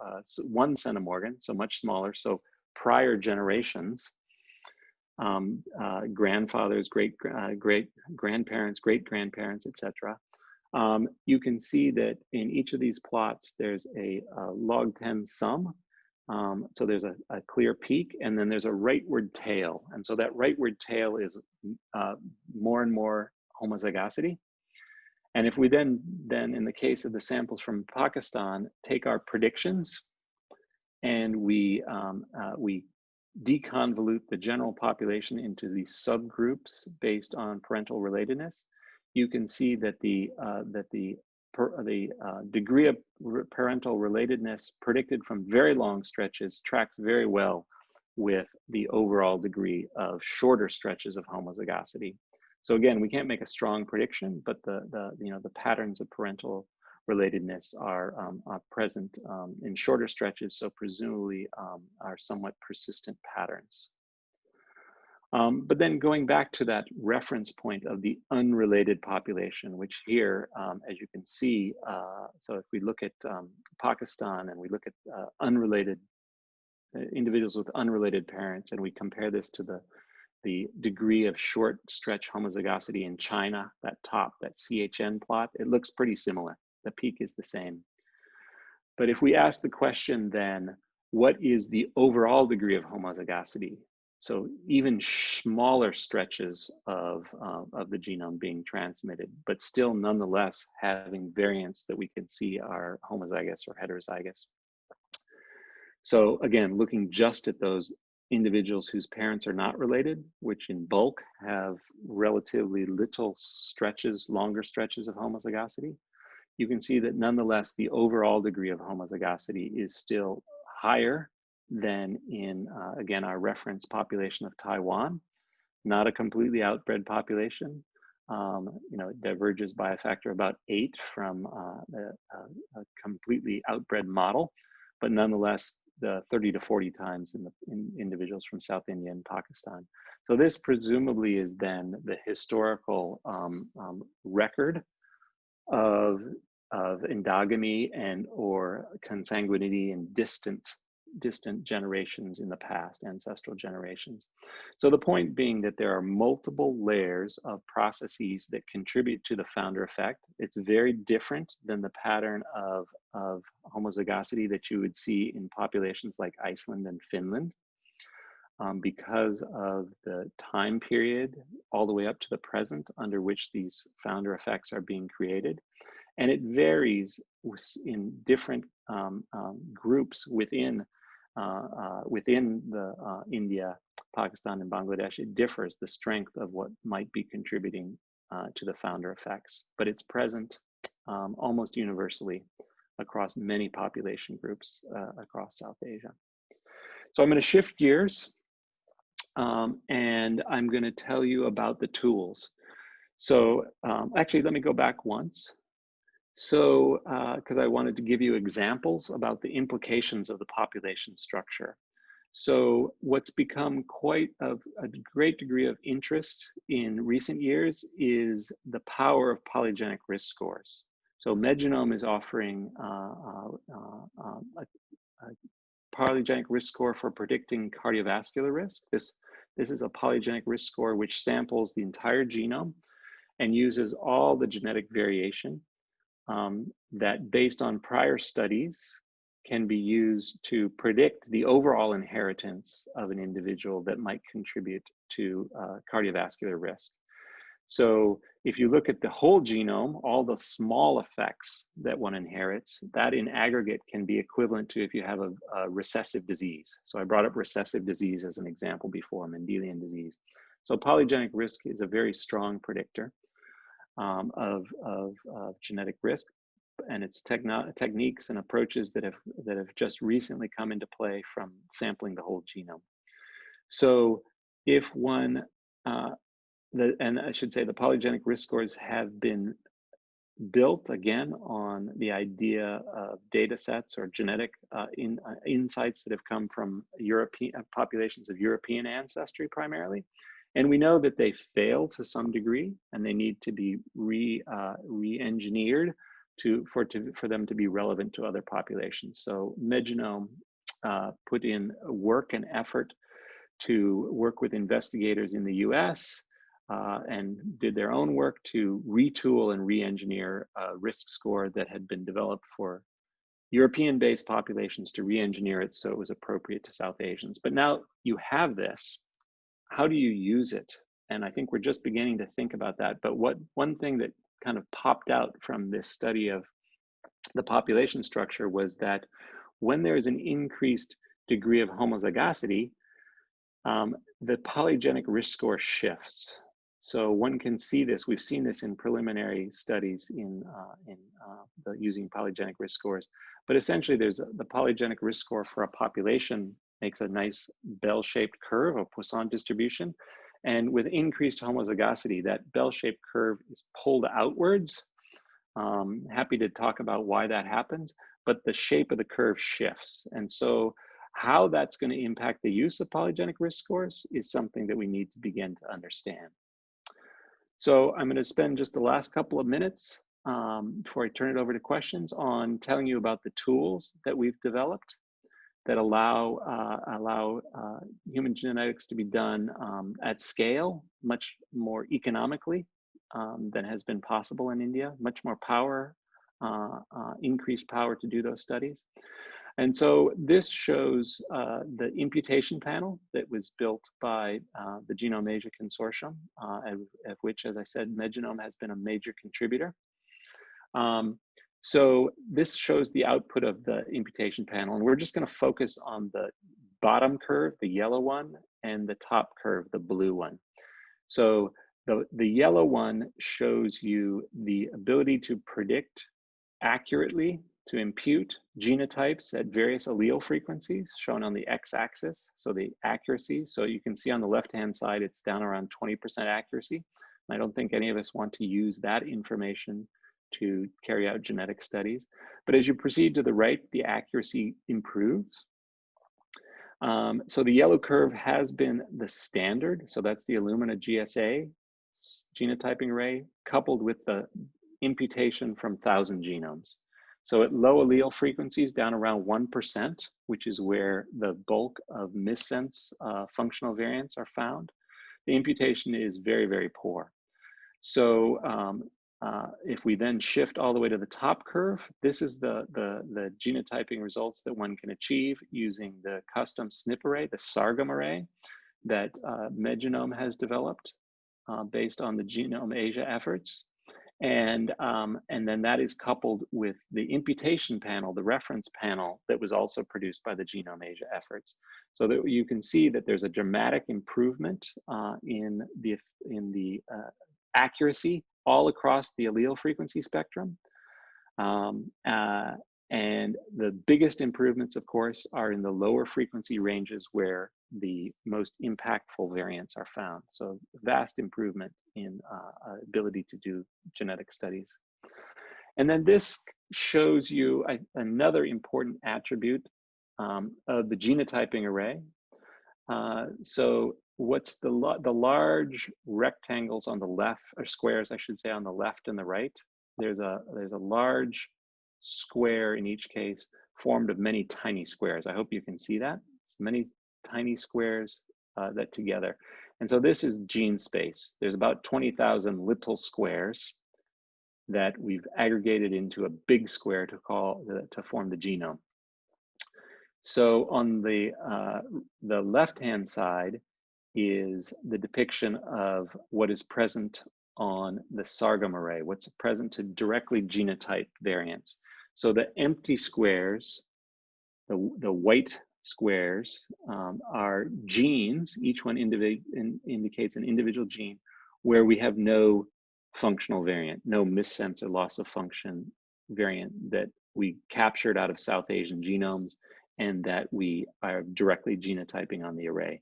1 centimorgan, so much smaller, so prior generations, grandfathers, great-grandparents, great-grandparents, etc. You can see that in each of these plots, there's a log 10 sum. So there's a clear peak, and then there's a rightward tail. And so that rightward tail is more and more homozygosity. And if we then in the case of the samples from Pakistan, take our predictions and we deconvolute the general population into these subgroups based on parental relatedness, you can see that the degree of parental relatedness predicted from very long stretches tracks very well with the overall degree of shorter stretches of homozygosity. So again, we can't make a strong prediction, but the patterns of parental relatedness are present in shorter stretches, so presumably are somewhat persistent patterns. But then going back to that reference point of the unrelated population, which here, as you can see, so if we look at Pakistan and we look at unrelated individuals with unrelated parents, and we compare this to the degree of short stretch homozygosity in China, that CHN plot, it looks pretty similar. The peak is the same. But if we ask the question then, what is the overall degree of homozygosity? So even smaller stretches of the genome being transmitted, but still nonetheless having variants that we can see are homozygous or heterozygous. So again, looking just at those individuals whose parents are not related, which in bulk have relatively little stretches, longer stretches of homozygosity, you can see that nonetheless, the overall degree of homozygosity is still higher than in, again, our reference population of Taiwan, not a completely outbred population, It diverges by a factor of about 8 from a completely outbred model, but nonetheless, the 30 to 40 times in individuals from South India and Pakistan. So this presumably is then the historical record of endogamy and or consanguinity in distant generations in the past, ancestral generations. So the point being that there are multiple layers of processes that contribute to the founder effect. It's very different than the pattern of homozygosity that you would see in populations like Iceland and Finland, because of the time period all the way up to the present under which these founder effects are being created. And it varies in different groups within the India, Pakistan, and Bangladesh. It differs the strength of what might be contributing to the founder effects, but it's present almost universally across many population groups across South Asia. So I'm going to shift gears and I'm going to tell you about the tools. So actually, let me go back once. So, because I wanted to give you examples about the implications of the population structure. So what's become quite of a great degree of interest in recent years is the power of polygenic risk scores. So MedGenome is offering a polygenic risk score for predicting cardiovascular risk. This is a polygenic risk score which samples the entire genome and uses all the genetic variation that, based on prior studies, can be used to predict the overall inheritance of an individual that might contribute to cardiovascular risk. So if you look at the whole genome, all the small effects that one inherits, that in aggregate can be equivalent to if you have a recessive disease. So I brought up recessive disease as an example before, Mendelian disease. So polygenic risk is a very strong predictor of genetic risk, and its techniques and approaches that have just recently come into play from sampling the whole genome. So if one, and I should say the polygenic risk scores have been built again on the idea of data sets or genetic insights that have come from European populations of European ancestry primarily. And we know that they fail to some degree, and they need to be re-engineered for them to be relevant to other populations. So MedGenome put in work and effort to work with investigators in the US and did their own work to retool and re-engineer a risk score that had been developed for European-based populations to re-engineer it so it was appropriate to South Asians. But now you have this. How do you use it? And I think we're just beginning to think about that. But one thing that kind of popped out from this study of the population structure was that when there is an increased degree of homozygosity, the polygenic risk score shifts. So one can see this. We've seen this in preliminary studies using polygenic risk scores. But essentially, there's the polygenic risk score for a population makes a nice bell-shaped curve, a Poisson distribution. And with increased homozygosity, that bell-shaped curve is pulled outwards. Happy to talk about why that happens, but the shape of the curve shifts. And so how that's going to impact the use of polygenic risk scores is something that we need to begin to understand. So I'm going to spend just the last couple of minutes before I turn it over to questions on telling you about the tools that we've developed that allow human genetics to be done at scale, much more economically than has been possible in India, much more power, increased power to do those studies. And so this shows the imputation panel that was built by the GenomeAsia consortium, of which, as I said, MedGenome has been a major contributor. So this shows the output of the imputation panel, and we're just going to focus on the bottom curve, the yellow one, and the top curve, the blue one. So the yellow one shows you the ability to predict accurately, to impute genotypes at various allele frequencies, shown on the x-axis, so the accuracy. So you can see on the left-hand side, it's down around 20% accuracy. I don't think any of us want to use that information to carry out genetic studies. But as you proceed to the right, the accuracy improves. So the yellow curve has been the standard. So that's the Illumina GSA genotyping array coupled with the imputation from 1,000 genomes. So at low allele frequencies down around 1%, which is where the bulk of missense functional variants are found, the imputation is very, very poor. So if we then shift all the way to the top curve, this is the genotyping results that one can achieve using the custom SNP array, the Sargam array that MedGenome has developed based on the GenomeAsia efforts. And then that is coupled with the imputation panel, the reference panel that was also produced by the GenomeAsia efforts. So that you can see that there's a dramatic improvement in the accuracy all across the allele frequency spectrum. And the biggest improvements, of course, are in the lower frequency ranges where the most impactful variants are found. So vast improvement in ability to do genetic studies. And then this shows you another important attribute of the genotyping array. So what's the large rectangles on the left, or squares, I should say, on the left and the right? There's a large square in each case formed of many tiny squares. I hope you can see that. It's many tiny squares that together. And so this is gene space. There's about 20,000 little squares that we've aggregated into a big square to form the genome. So on the left-hand side is the depiction of what is present on the Sargam array, what's present to directly genotype variants. So the empty squares, the white squares are genes. Each one indicates an individual gene where we have no functional variant, no missense or loss of function variant that we captured out of South Asian genomes and that we are directly genotyping on the array.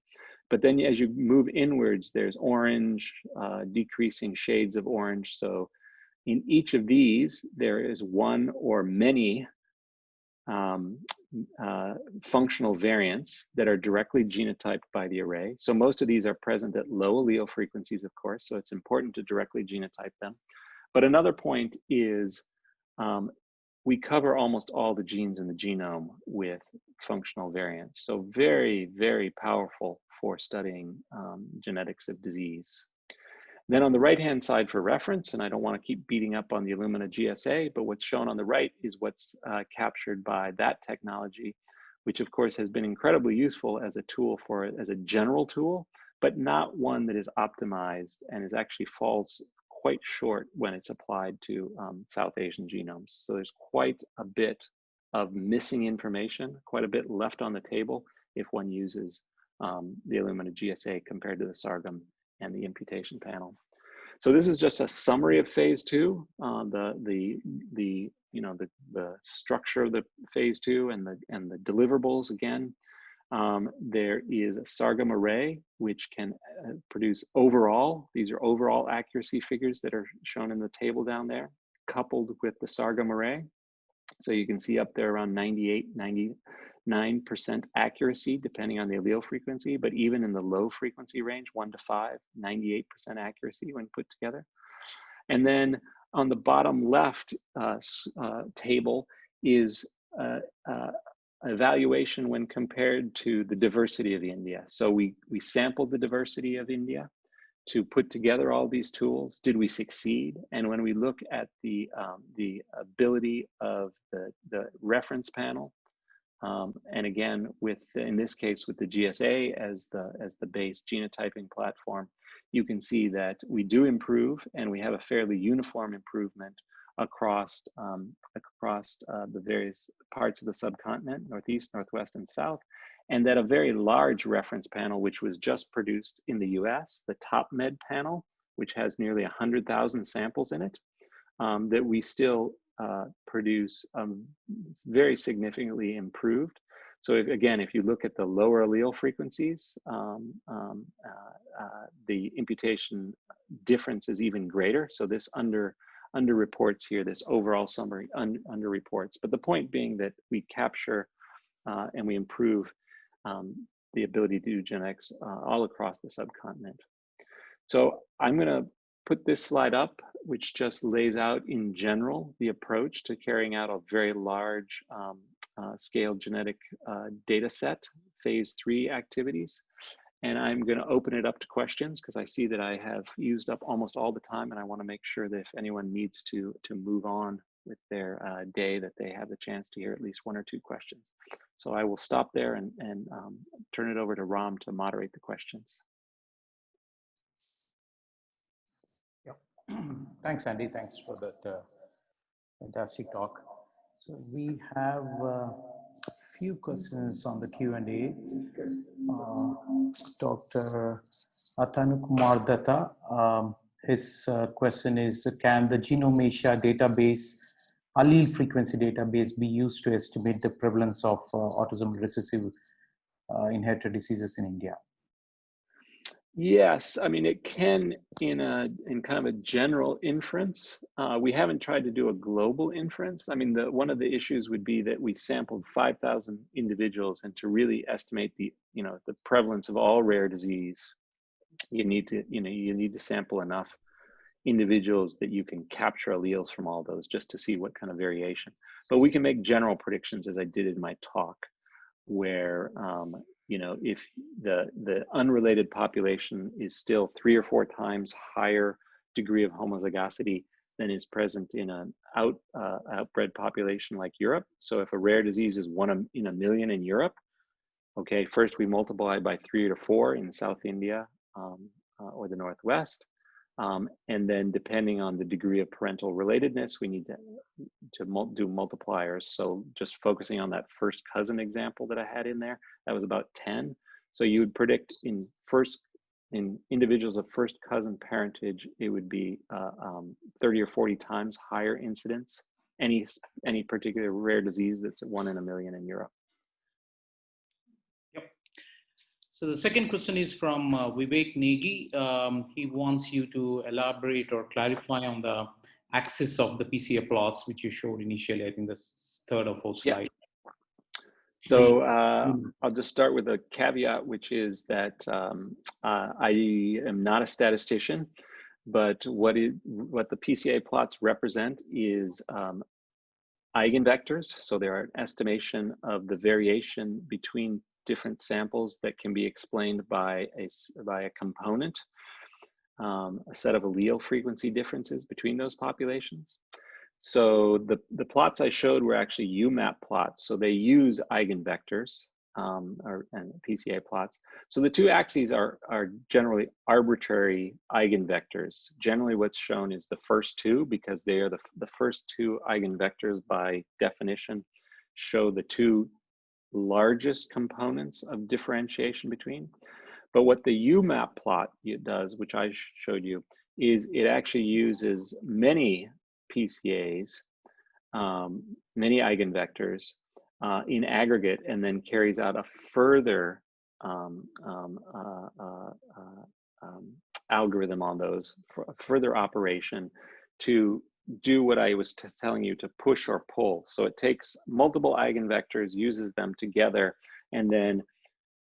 But then as you move inwards, there's orange, decreasing shades of orange. So in each of these, there is one or many functional variants that are directly genotyped by the array. So most of these are present at low allele frequencies, of course, so it's important to directly genotype them. But another point is we cover almost all the genes in the genome with functional variants. So very, very powerful for studying genetics of disease. Then on the right-hand side for reference, and I don't want to keep beating up on the Illumina GSA, but what's shown on the right is what's captured by that technology, which of course has been incredibly useful as a tool as a general tool, but not one that is optimized and actually falls quite short when it's applied to South Asian genomes. So there's quite a bit of missing information, quite a bit left on the table if one uses the Illumina GSA compared to the Sargam and the imputation panel. So this is just a summary of phase 2, the structure of the phase 2 and the deliverables again. There is a Sargam array which can produce overall, these are overall accuracy figures that are shown in the table down there, coupled with the Sargam array. So you can see up there around 98, 99% accuracy, depending on the allele frequency, but even in the low frequency range, 1 to 5, 98% accuracy when put together. And then on the bottom left table is evaluation when compared to the diversity of India. So we sampled the diversity of India to put together all these tools. Did we succeed? And when we look at the ability of the reference panel, and again, in this case with the GSA as the base genotyping platform, you can see that we do improve, and we have a fairly uniform improvement across the various parts of the subcontinent, Northeast, Northwest, and South, and that a very large reference panel, which was just produced in the US, the TopMed panel, which has nearly 100,000 samples in it, that we still produce very significantly improved. So again, if you look at the lower allele frequencies, the imputation difference is even greater. So this underreports here, this overall summary underreports. But the point being that we capture and we improve the ability to do genetics all across the subcontinent. So I'm going to put this slide up, which just lays out in general the approach to carrying out a very large scale genetic data set, phase 3 activities. And I'm going to open it up to questions because I see that I have used up almost all the time, and I want to make sure that if anyone needs to move on with their day, that they have the chance to hear at least 1 or 2 questions. So I will stop there and turn it over to Ram to moderate the questions. Yeah. Thanks, Andy. Thanks for that fantastic talk. So we have a few questions on the Q&A. Dr. Atanukumar Datta, his question is, can the GenomeAsia database, allele frequency database, be used to estimate the prevalence of autosomal recessive inherited diseases in India? Yes, I mean, it can in kind of a general inference. We haven't tried to do a global inference. I mean, one of the issues would be that we sampled 5,000 individuals, and to really estimate the prevalence of all rare disease, you need to sample enough individuals that you can capture alleles from all those just to see what kind of variation. But we can make general predictions, as I did in my talk, where if the unrelated population is still 3 or 4 times higher degree of homozygosity than is present in an outbred population like Europe. So if a rare disease is 1 in a million in Europe, okay, first we multiply by 3 or 4 in South India or the Northwest. And then depending on the degree of parental relatedness, we need to do multipliers. So just focusing on that first cousin example that I had in there, that was about 10. So you would predict in individuals of first cousin parentage, it would be 30 or 40 times higher incidence, any particular rare disease that's 1 in a million in Europe. So the second question is from Vivek Negi. He wants you to elaborate or clarify on the axis of the PCA plots, which you showed initially, I think the 3rd or 4th slide. Yeah. So I'll just start with a caveat, which is that I am not a statistician, but what the PCA plots represent is eigenvectors. So they are an estimation of the variation between different samples that can be explained by a component, a set of allele frequency differences between those populations. So the plots I showed were actually UMAP plots. So they use eigenvectors and PCA plots. So the 2 axes are generally arbitrary eigenvectors. Generally what's shown is the first 2, because they are the first 2 eigenvectors by definition show the 2 largest components of differentiation between. But what the UMAP plot does, which I showed you, is it actually uses many PCAs, many eigenvectors in aggregate, and then carries out a further algorithm on those, for a further operation to do what I was telling you, to push or pull. So it takes multiple eigenvectors, uses them together, and then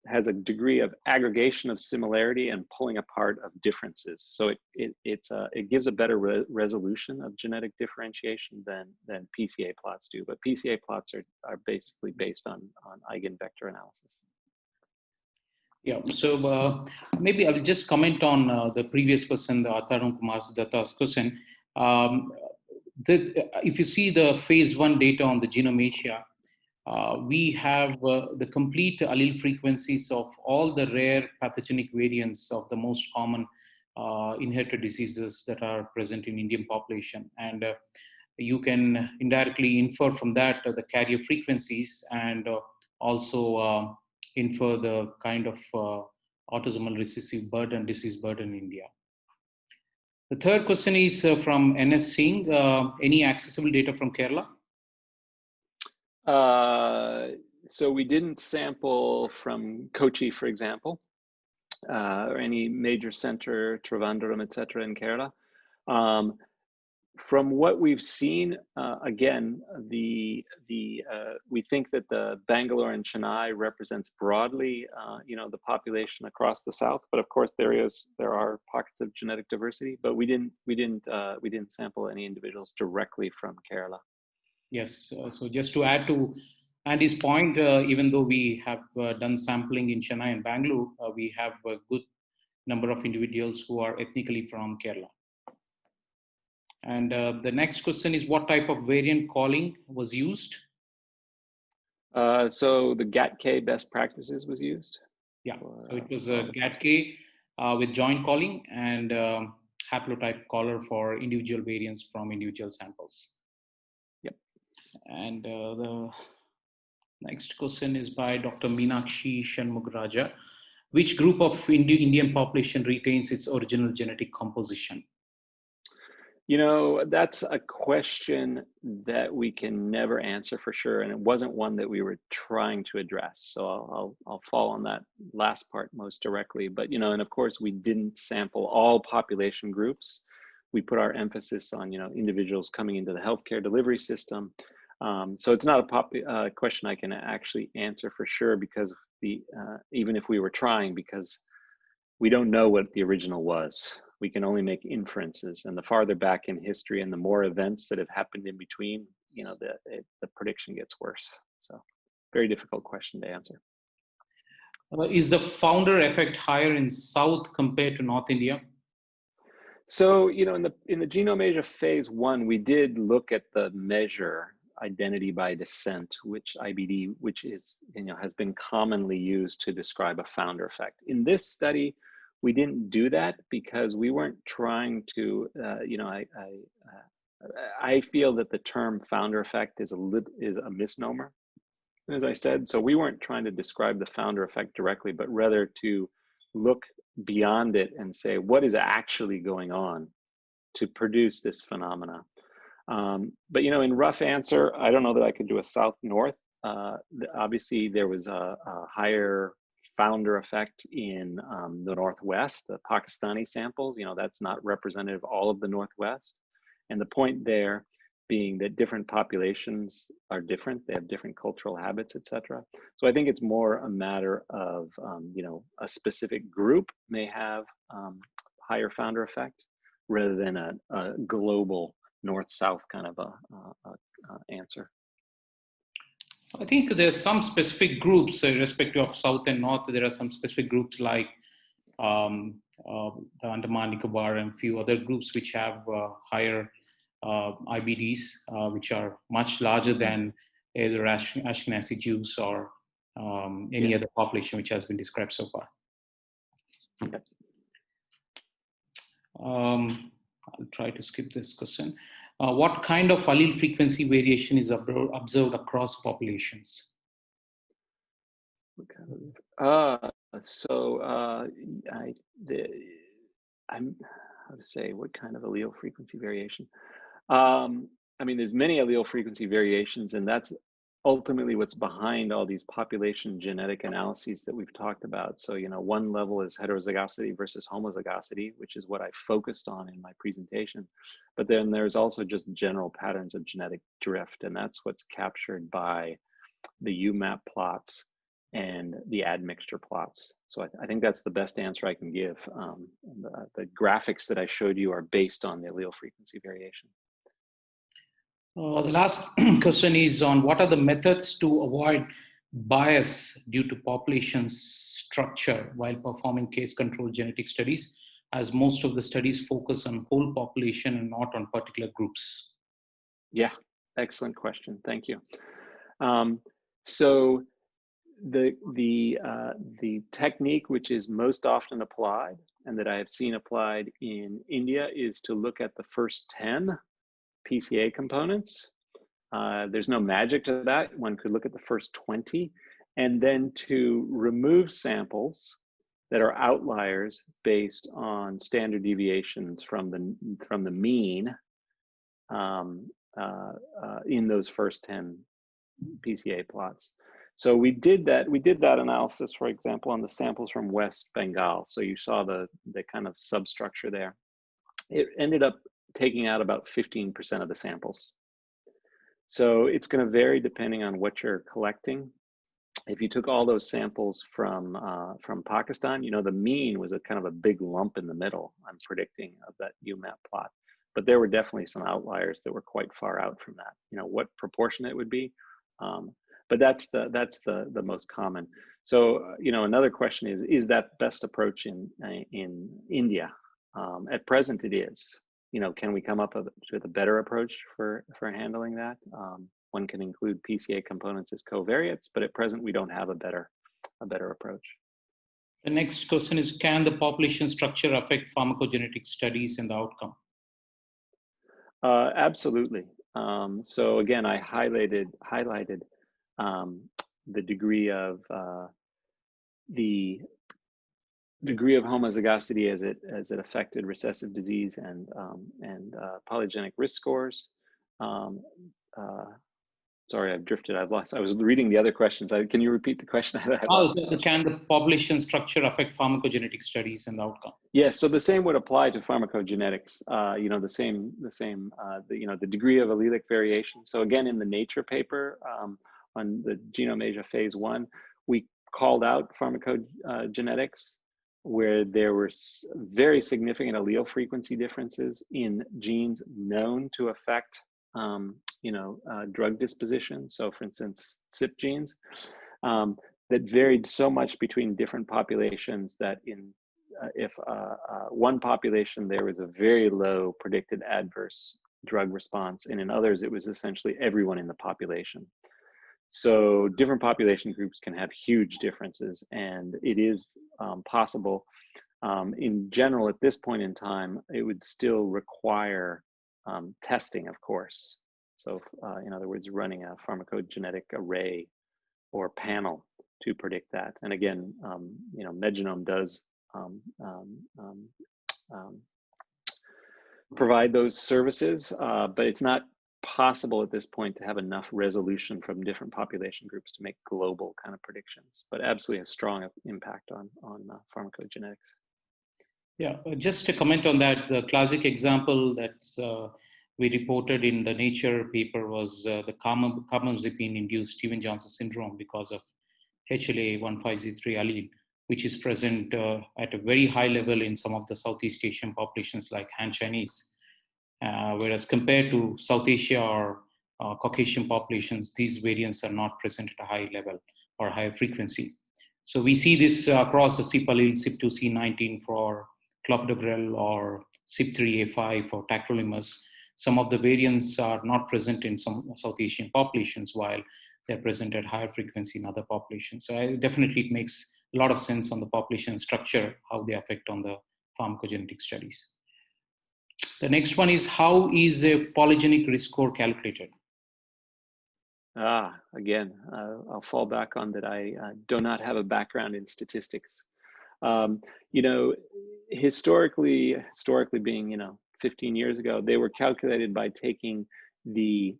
has a degree of aggregation of similarity and pulling apart of differences. So it gives a better resolution of genetic differentiation than PCA plots do. But PCA plots are basically based on eigenvector analysis. Yeah, so maybe I will just comment on the previous question, the Atanukumar Datta's question. If you see the phase 1 data on the GenomeAsia, we have the complete allele frequencies of all the rare pathogenic variants of the most common inherited diseases that are present in Indian population. And you can indirectly infer from that the carrier frequencies, and also infer the kind of autosomal recessive burden, disease burden in India. The third question is from NS Singh. Any accessible data from Kerala? So we didn't sample from Kochi, for example, or any major center, Trivandrum, et cetera, in Kerala. From what we've seen, again, we think that the Bangalore and Chennai represents broadly, the population across the south. But of course, there are pockets of genetic diversity. But we didn't sample any individuals directly from Kerala. Yes. So just to add to Andy's point, even though we have done sampling in Chennai and Bangalore, we have a good number of individuals who are ethnically from Kerala. And the next question is, what type of variant calling was used? So the GATK best practices was used. Yeah, so it was a GATK with joint calling and haplotype caller for individual variants from individual samples. Yep. And the next question is by Dr. Meenakshi Shanmugaraja. Which group of Indian population retains its original genetic composition? That's a question that we can never answer for sure, and it wasn't one that we were trying to address. So I'll fall on that last part most directly. But and of course we didn't sample all population groups. We put our emphasis on individuals coming into the healthcare delivery system. So it's not a question I can actually answer for sure, because even if we were trying, because we don't know what the original was. We can only make inferences, and the farther back in history and the more events that have happened in between, the prediction gets worse. So, very difficult question to answer. Is the founder effect higher in South compared to North India? So, in the GenomeAsia phase 1, we did look at the measure identity by descent, which IBD, which is has been commonly used to describe a founder effect. In this study, we didn't do that because we weren't trying to, I feel that the term founder effect is a misnomer, as I said. So we weren't trying to describe the founder effect directly, but rather to look beyond it and say, what is actually going on to produce this phenomena? But in rough answer, I don't know that I could do a south-north. Obviously, there was a higher founder effect in the Northwest, the Pakistani samples. That's not representative of all of the Northwest. And the point there being that different populations are different. They have different cultural habits, etc. So I think it's more a matter of, a specific group may have higher founder effect rather than a global north-south kind of a answer. I think there's some specific groups, irrespective of South and North. There are some specific groups like the Andaman Nicobar and a few other groups which have higher IBDs, which are much larger than either Ashkenazi Jews or any other population which has been described so far. I'll try to skip this question. What kind of allele frequency variation is observed across populations? I'm how to say, what kind of allele frequency variation? There's many allele frequency variations, and that's ultimately what's behind all these population genetic analyses that we've talked about. So, one level is heterozygosity versus homozygosity, which is what I focused on in my presentation. But then there's also just general patterns of genetic drift, and that's what's captured by the UMAP plots and the admixture plots. So I think that's the best answer I can give. The graphics that I showed you are based on the allele frequency variation. The last question is on what are the methods to avoid bias due to population structure while performing case-control genetic studies, as most of the studies focus on whole population and not on particular groups? Yeah, excellent question. Thank you. So the technique which is most often applied and that I have seen applied in India is to look at the first 10 PCA components. There's no magic to that. One could look at the first 20 and then to remove samples that are outliers based on standard deviations from the mean in those first 10 PCA plots. So we did that analysis, for example, on the samples from West Bengal. So you saw the kind of substructure there. It ended up taking out about 15% of the samples. So it's going to vary depending on what you're collecting. If you took all those samples from Pakistan, you know, the mean was a kind of a big lump in the middle, I'm predicting, of that UMAP plot. But there were definitely some outliers that were quite far out from that. You know, what proportion it would be, but that's the most common. So you know, another question is that best approach in India? At present, it is. You know, can we come up with a better approach for handling that? One can include PCA components as covariates, but at present we don't have a better approach. The next question is, can the population structure affect pharmacogenetic studies and the outcome? Absolutely. So again, I highlighted the degree of homozygosity as it affected recessive disease and polygenic risk scores. Sorry, I've drifted. I've lost. I was reading the other questions. Can you repeat the question? Can the population structure affect pharmacogenetic studies and the outcome? Yes. So the same would apply to pharmacogenetics. You know, the degree of allelic variation. So again, in the Nature paper on the GenomeAsia phase 1, we called out pharmacogenetics where there were very significant allele frequency differences in genes known to affect drug disposition. So for instance, CYP genes that varied so much between different populations that if one population there was a very low predicted adverse drug response, and in others it was essentially everyone in the population. So different population groups can have huge differences, and it is possible. In general, at this point in time, it would still require testing, of course. So in other words, running a pharmacogenetic array or panel to predict that. And again, you know, MedGenome does provide those services, but it's not possible at this point to have enough resolution from different population groups to make global kind of predictions, but absolutely a strong impact on pharmacogenetics. Yeah, just to comment on that, the classic example that's we reported in the Nature paper was the carbamazepine-induced Stevens-Johnson syndrome because of HLA-15Z3 allele, which is present at a very high level in some of the Southeast Asian populations like Han Chinese. Whereas compared to South Asia or Caucasian populations, these variants are not present at a high level or high frequency. So we see this across the CYP allele, CYP2, C19 for clopidogrel or CYP3A5 for tacrolimus. Some of the variants are not present in some South Asian populations while they're present at higher frequency in other populations. So definitely it makes a lot of sense on the population structure, how they affect on the pharmacogenetic studies. The next one is, how is a polygenic risk score calculated? Again, I'll fall back on that. I do not have a background in statistics. You know, historically being, you know, 15 years ago, they were calculated by taking the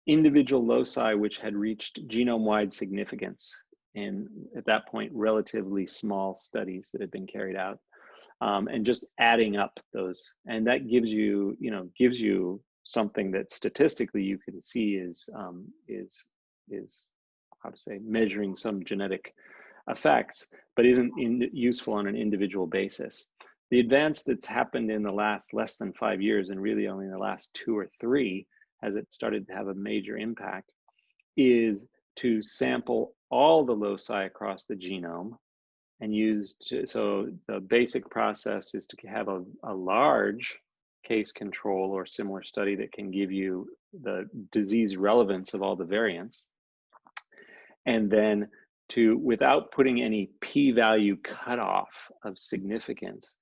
individual loci which had reached genome-wide significance, and at that point, relatively small studies that had been carried out, and just adding up those, and that gives you something that statistically you can see is how to say, measuring some genetic effects, but isn't useful on an individual basis. The advance that's happened in the last less than 5 years, and really only in the last 2 or 3, as it started to have a major impact, is to sample all the loci across the genome and so the basic process is to have a large case control or similar study that can give you the disease relevance of all the variants. And then without putting any p-value cutoff of significance,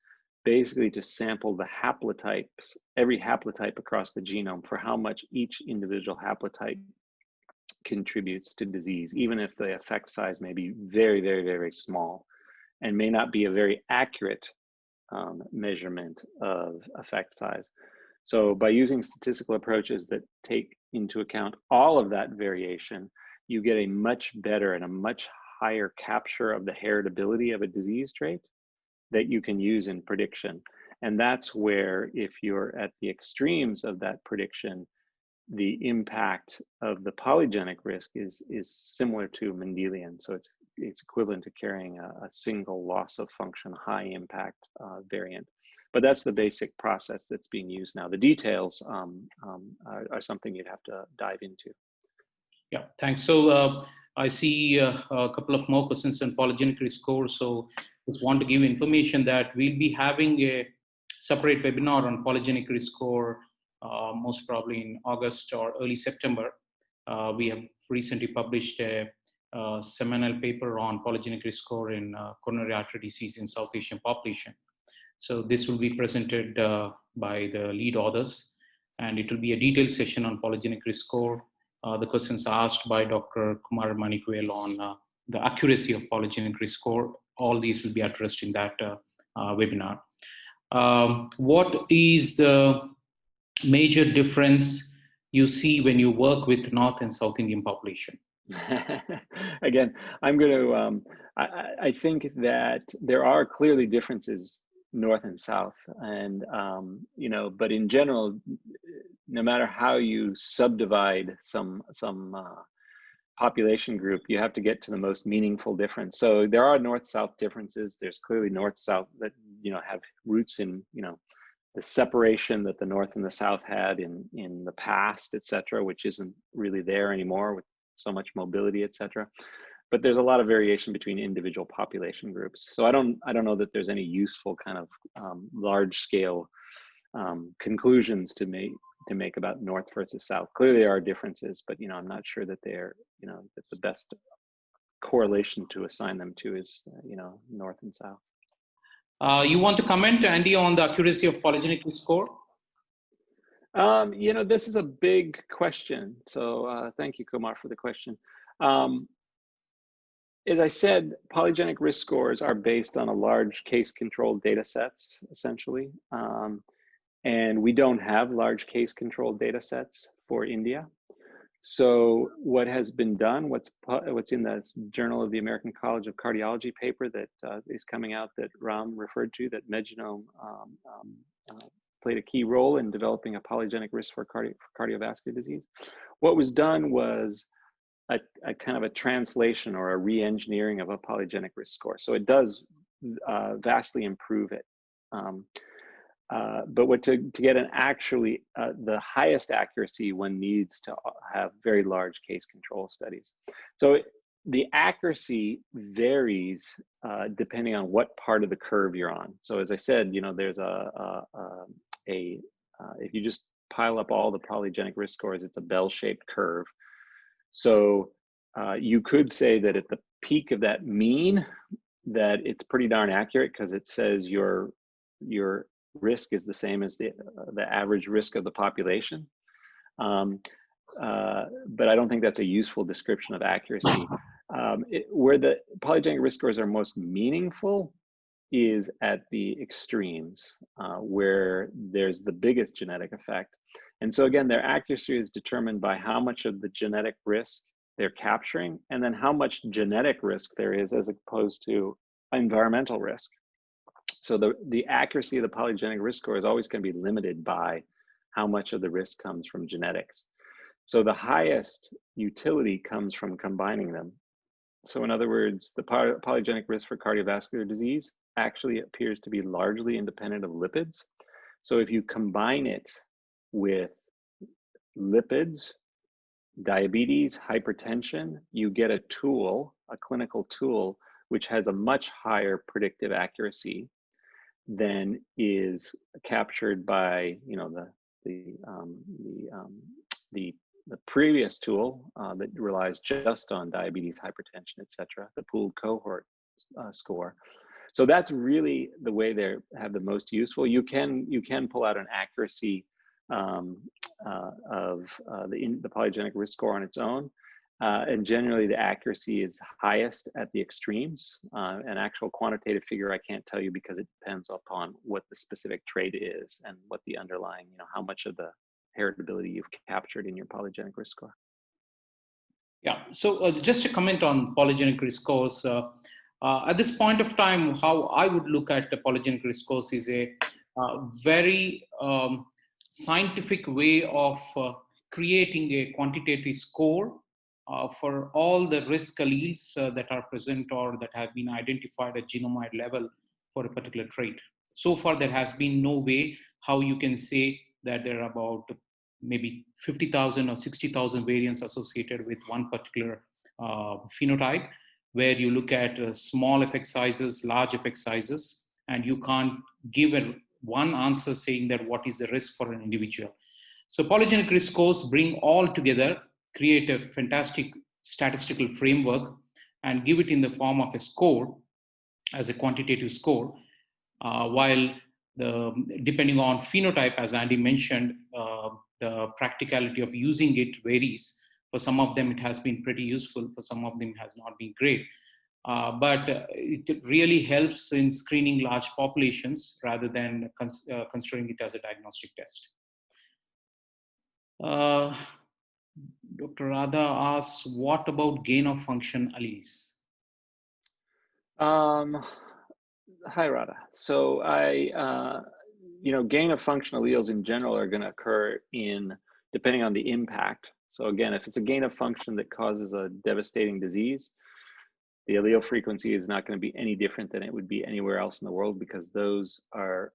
basically to sample the haplotypes, every haplotype across the genome for how much each individual haplotype contributes to disease, even if the effect size may be very, very, very small and may not be a very accurate measurement of effect size. So by using statistical approaches that take into account all of that variation, you get a much better and a much higher capture of the heritability of a disease trait that you can use in prediction. And that's where, if you're at the extremes of that prediction, the impact of the polygenic risk is similar to Mendelian. So it's equivalent to carrying a single loss of function high impact variant. But that's the basic process that's being used now. The details are something you'd have to dive into. Yeah, thanks. So I see a couple of more questions on polygenic risk score. So just want to give information that we'll be having a separate webinar on polygenic risk score, most probably in August or early September. We have recently published a seminal paper on polygenic risk score in coronary artery disease in South Asian population. So this will be presented by the lead authors, and it will be a detailed session on polygenic risk score. The questions asked by Dr. Kumar Manikwel on the accuracy of polygenic risk score, all these will be addressed in that webinar. What is the major difference you see when you work with North and South Indian population? Again, I'm going to, I think that there are clearly differences North and South, and you know, but in general, no matter how you subdivide some population group, you have to get to the most meaningful difference. So there are North-South differences. There's clearly North-South that, you know, have roots in, you know, the separation that the North and the South had in the past, et cetera, which isn't really there anymore with so much mobility, et cetera. But there's a lot of variation between individual population groups. So I don't know that there's any useful kind of large scale conclusions to make about North versus South. Clearly there are differences, but, you know, I'm not sure that they're, you know, that the best correlation to assign them to is, you know, North and South. You want to comment, Andy, on the accuracy of polygenic risk score? You know, this is a big question. So thank you, Kumar, for the question. As I said, polygenic risk scores are based on a large case-controlled data sets, essentially. And we don't have large case-controlled data sets for India. So what has been done, what's in the Journal of the American College of Cardiology paper that is coming out that Ram referred to, that MedGenome played a key role in developing a polygenic risk for cardiovascular disease. What was done was a kind of a translation or a re-engineering of a polygenic risk score. So it does vastly improve it. But to get an actually the highest accuracy, one needs to have very large case control studies. So the accuracy varies depending on what part of the curve you're on. So as I said, you know, there's if you just pile up all the polygenic risk scores, it's a bell-shaped curve. So you could say that at the peak of that mean, that it's pretty darn accurate because it says your risk is the same as the average risk of the population. But I don't think that's a useful description of accuracy. Where the polygenic risk scores are most meaningful is at the extremes, where there's the biggest genetic effect. And so again, their accuracy is determined by how much of the genetic risk they're capturing, and then how much genetic risk there is as opposed to environmental risk. So the accuracy of the polygenic risk score is always going to be limited by how much of the risk comes from genetics. So the highest utility comes from combining them. So in other words, the polygenic risk for cardiovascular disease actually appears to be largely independent of lipids. So if you combine it with lipids, diabetes, hypertension, you get a tool, a clinical tool, which has a much higher predictive accuracy than is captured by, you know, the previous tool that relies just on diabetes, hypertension, et cetera, the pooled cohort score. So that's really the way they have the most useful. You can pull out an accuracy of the polygenic risk score on its own. And generally the accuracy is highest at the extremes. An actual quantitative figure I can't tell you because it depends upon what the specific trait is and what the underlying, you know, how much of the heritability you've captured in your polygenic risk score. Yeah, so just a comment on polygenic risk scores. At this point of time, how I would look at the polygenic risk scores is a very scientific way of creating a quantitative score for all the risk alleles that are present or that have been identified at genome-wide level for a particular trait. So far, there has been no way how you can say that there are about maybe 50,000 or 60,000 variants associated with one particular phenotype, where you look at small effect sizes, large effect sizes, and you can't give one answer saying that what is the risk for an individual. So polygenic risk scores bring all together, create a fantastic statistical framework, and give it in the form of a score as a quantitative score, while depending on phenotype, as Andy mentioned, the practicality of using it varies. For some of them, it has been pretty useful. For some of them, it has not been great. But it really helps in screening large populations rather than considering it as a diagnostic test. Dr. Radha asks, what about gain of function alleles? Hi, Radha. So gain of function alleles in general are going to occur depending on the impact. So again, if it's a gain of function that causes a devastating disease, the allele frequency is not going to be any different than it would be anywhere else in the world, because those are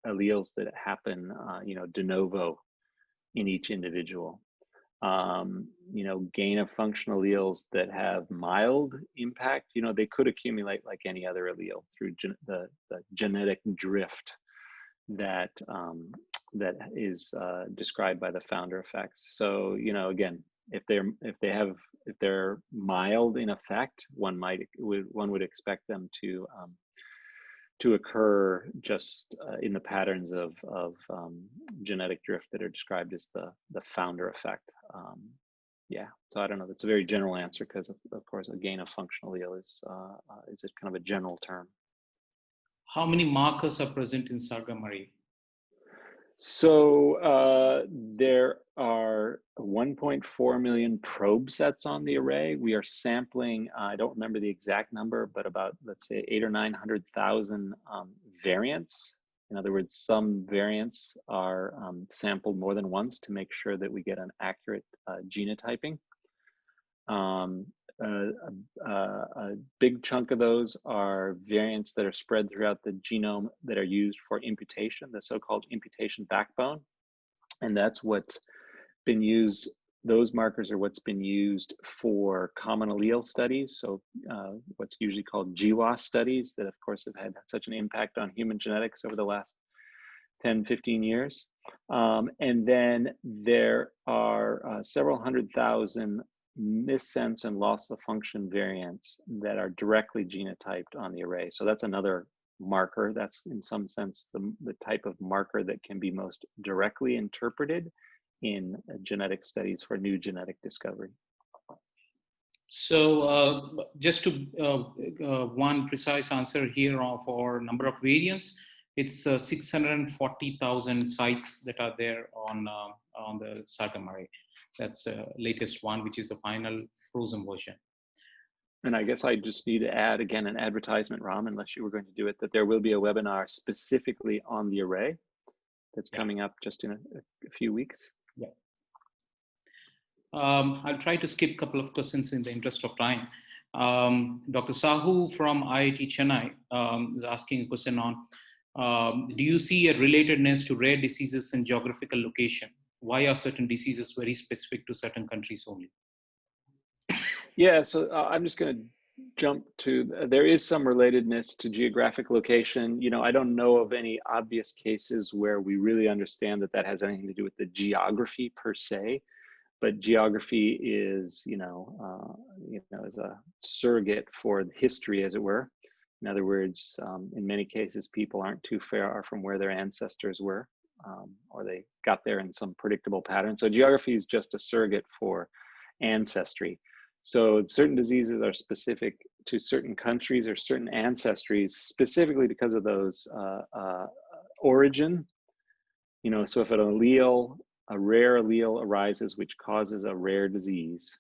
alleles that happen, de novo in each individual. Gain of function alleles that have mild impact, they could accumulate like any other allele through the genetic drift that is described by the founder effects. So, again, if they're mild in effect, one would expect them to occur just in the patterns of genetic drift that are described as the founder effect. So I don't know. That's a very general answer, because of course a gain of function allele is a kind of a general term. How many markers are present in sorghum array? So there are 1.4 million probe sets on the array. We are sampling, I don't remember the exact number, but about, let's say, 800,000 or 900,000 variants. In other words, some variants are sampled more than once to make sure that we get an accurate genotyping. A big chunk of those are variants that are spread throughout the genome that are used for imputation, the so-called imputation backbone. And that's what's been used, those markers are what's been used for common allele studies. So what's usually called GWAS studies that of course have had such an impact on human genetics over the last 10, 15 years. And then there are several 100,000 missense and loss of function variants that are directly genotyped on the array. So that's another marker. That's in some sense the type of marker that can be most directly interpreted in genetic studies for new genetic discovery. So just to one precise answer here for number of variants, it's 640,000 sites that are there on the sorghum array. That's the latest one, which is the final frozen version. And I guess I just need to add again an advertisement, Ram, unless you were going to do it, that there will be a webinar specifically on the array that's coming up just in a few weeks. Yeah. I'll try to skip a couple of questions in the interest of time. Dr. Sahu from IIT Chennai is asking a question on, do you see a relatedness to rare diseases and geographical location? Why are certain diseases very specific to certain countries only? Yeah, so I'm just going to jump to, there is some relatedness to geographic location. I don't know of any obvious cases where we really understand that has anything to do with the geography per se, but geography is, is a surrogate for history, as it were. In other words, in many cases, people aren't too far from where their ancestors were, or they got there in some predictable pattern. So geography is just a surrogate for ancestry. So certain diseases are specific to certain countries or certain ancestries, specifically because of those origin. So if an allele a rare allele arises which causes a rare disease,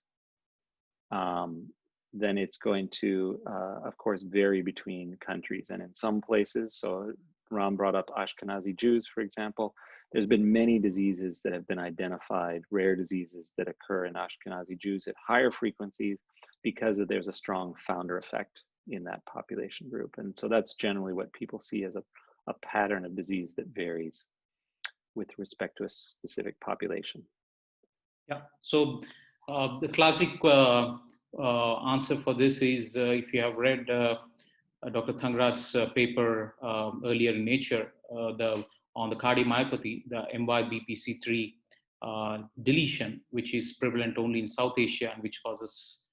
then it's going to, of course, vary between countries. And in some places, so Ram brought up Ashkenazi Jews, for example, there's been many diseases that have been identified, rare diseases that occur in Ashkenazi Jews at higher frequencies because there's a strong founder effect in that population group. And so that's generally what people see as a pattern of disease that varies with respect to a specific population. Yeah, so the classic answer for this is if you have read Dr. Thangraj's paper earlier in Nature on the cardiomyopathy, the MYBPC3 deletion, which is prevalent only in South Asia and which causes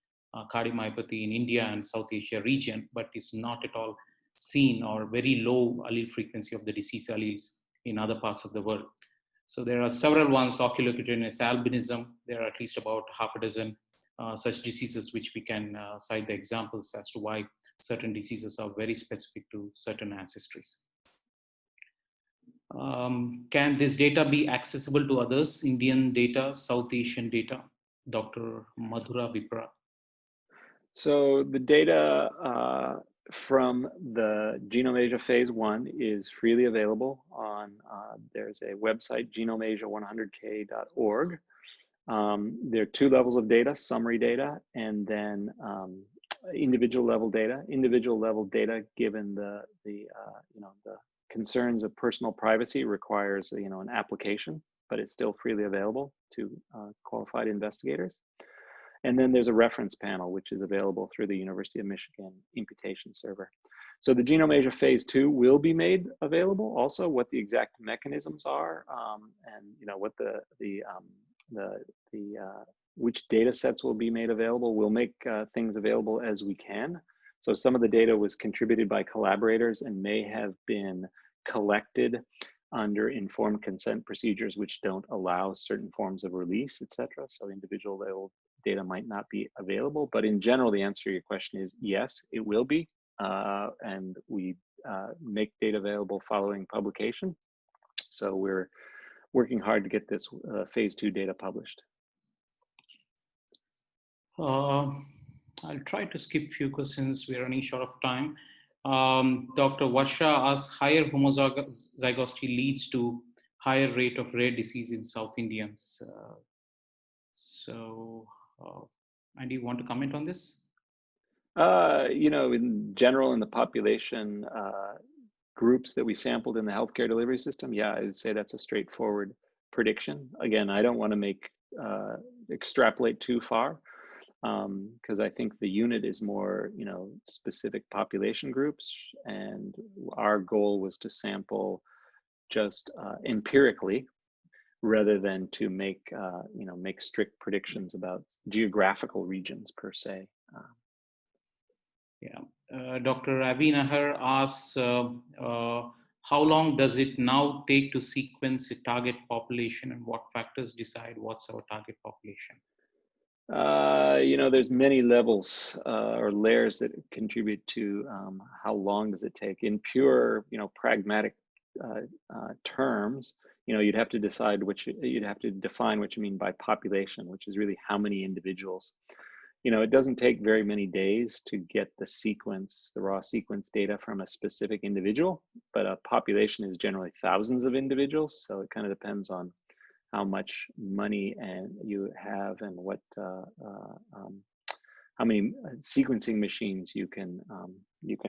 cardiomyopathy in India and South Asia region, but is not at all seen or very low allele frequency of the disease alleles in other parts of the world. So there are several ones, oculocutaneous albinism. There are at least about half a dozen such diseases which we can cite the examples as to why certain diseases are very specific to certain ancestries. Can this data be accessible to others? Indian data, South Asian data? Dr. Madhura Vipra. So the data from the GenomeAsia phase 1 is freely available on, there's a website, genomeasia100k.org. There are 2 levels of data, summary data, and then individual level data. Individual level data, given the concerns of personal privacy, requires an application, but it's still freely available to qualified investigators. And then there's a reference panel, which is available through the University of Michigan Imputation server. So the GenomeAsia phase 2 will be made available. Also, what the exact mechanisms are, and what which data sets will be made available. We'll make things available as we can. So some of the data was contributed by collaborators and may have been collected under informed consent procedures, which don't allow certain forms of release, etc. So individual level data might not be available, but in general, the answer to your question is yes, it will be. And we make data available following publication. So we're working hard to get this phase 2 data published. I'll try to skip a few questions. We're running short of time. Dr. Varsha asks, higher homozygosity leads to higher rate of rare disease in South Indians. Andy, you want to comment on this? In general, in the population groups that we sampled in the healthcare delivery system, yeah, I would say that's a straightforward prediction. Again, I don't want to extrapolate too far, because I think the unit is more, specific population groups, and our goal was to sample just empirically, rather than to make strict predictions about geographical regions per se. Dr. Avi Nahar asks, how long does it now take to sequence a target population, and what factors decide what's our target population? There's many levels or layers that contribute to how long does it take. In pure, pragmatic terms, you'd have to decide you'd have to define what you mean by population, which is really how many individuals. It doesn't take very many days to get the raw sequence data from a specific individual, but a population is generally thousands of individuals. So it kind of depends on how much money you have and what how many sequencing machines you can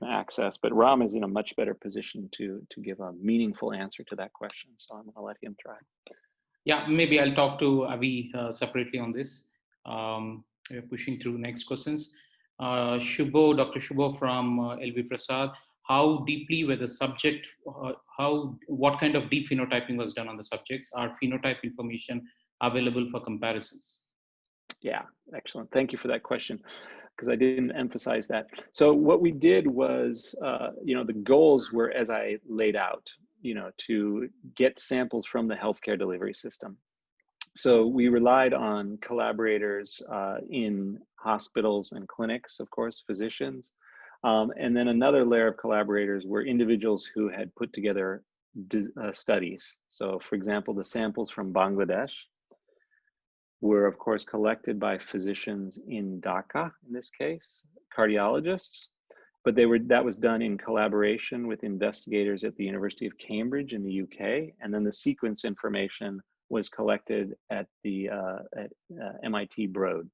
access. But Ram is in a much better position to give a meaningful answer to that question. So I'm going to let him try. Yeah, maybe I'll talk to Avi separately on this. We're pushing through next questions. Dr. Shubho from LV Prasad, how deeply were the subject, what kind of deep phenotyping was done on the subjects? Are phenotype information available for comparisons? Yeah, excellent. Thank you for that question, because I didn't emphasize that. So what we did was, the goals were, as I laid out, to get samples from the healthcare delivery system. So we relied on collaborators in hospitals and clinics, of course, physicians. And then another layer of collaborators were individuals who had put together studies. So for example, the samples from Bangladesh were of course collected by physicians in Dhaka, in this case, cardiologists, but that was done in collaboration with investigators at the University of Cambridge in the UK, and then the sequence information was collected at the MIT Broad.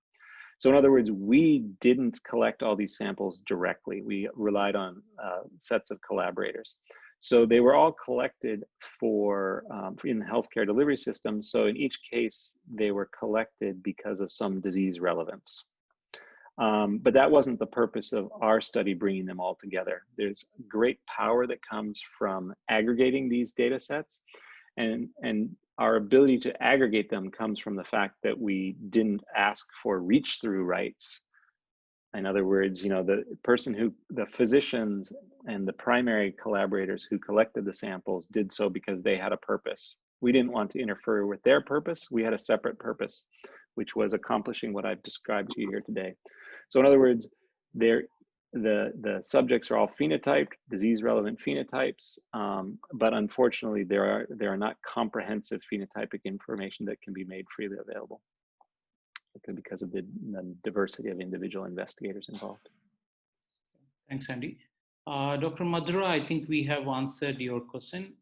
So in other words, we didn't collect all these samples directly. We relied on sets of collaborators. So they were all collected in the healthcare delivery system. So in each case, they were collected because of some disease relevance. But that wasn't the purpose of our study, bringing them all together. There's great power that comes from aggregating these data sets, and our ability to aggregate them comes from the fact that we didn't ask for reach-through rights. In other words, the physicians and the primary collaborators who collected the samples did so because they had a purpose. We didn't want to interfere with their purpose. We had a separate purpose, which was accomplishing what I've described to you here today. So in other words, the subjects are all phenotyped, disease-relevant phenotypes, but unfortunately, there are not comprehensive phenotypic information that can be made freely available because of the diversity of individual investigators involved. Thanks, Andy. Dr. Madhura, I think we have answered your question.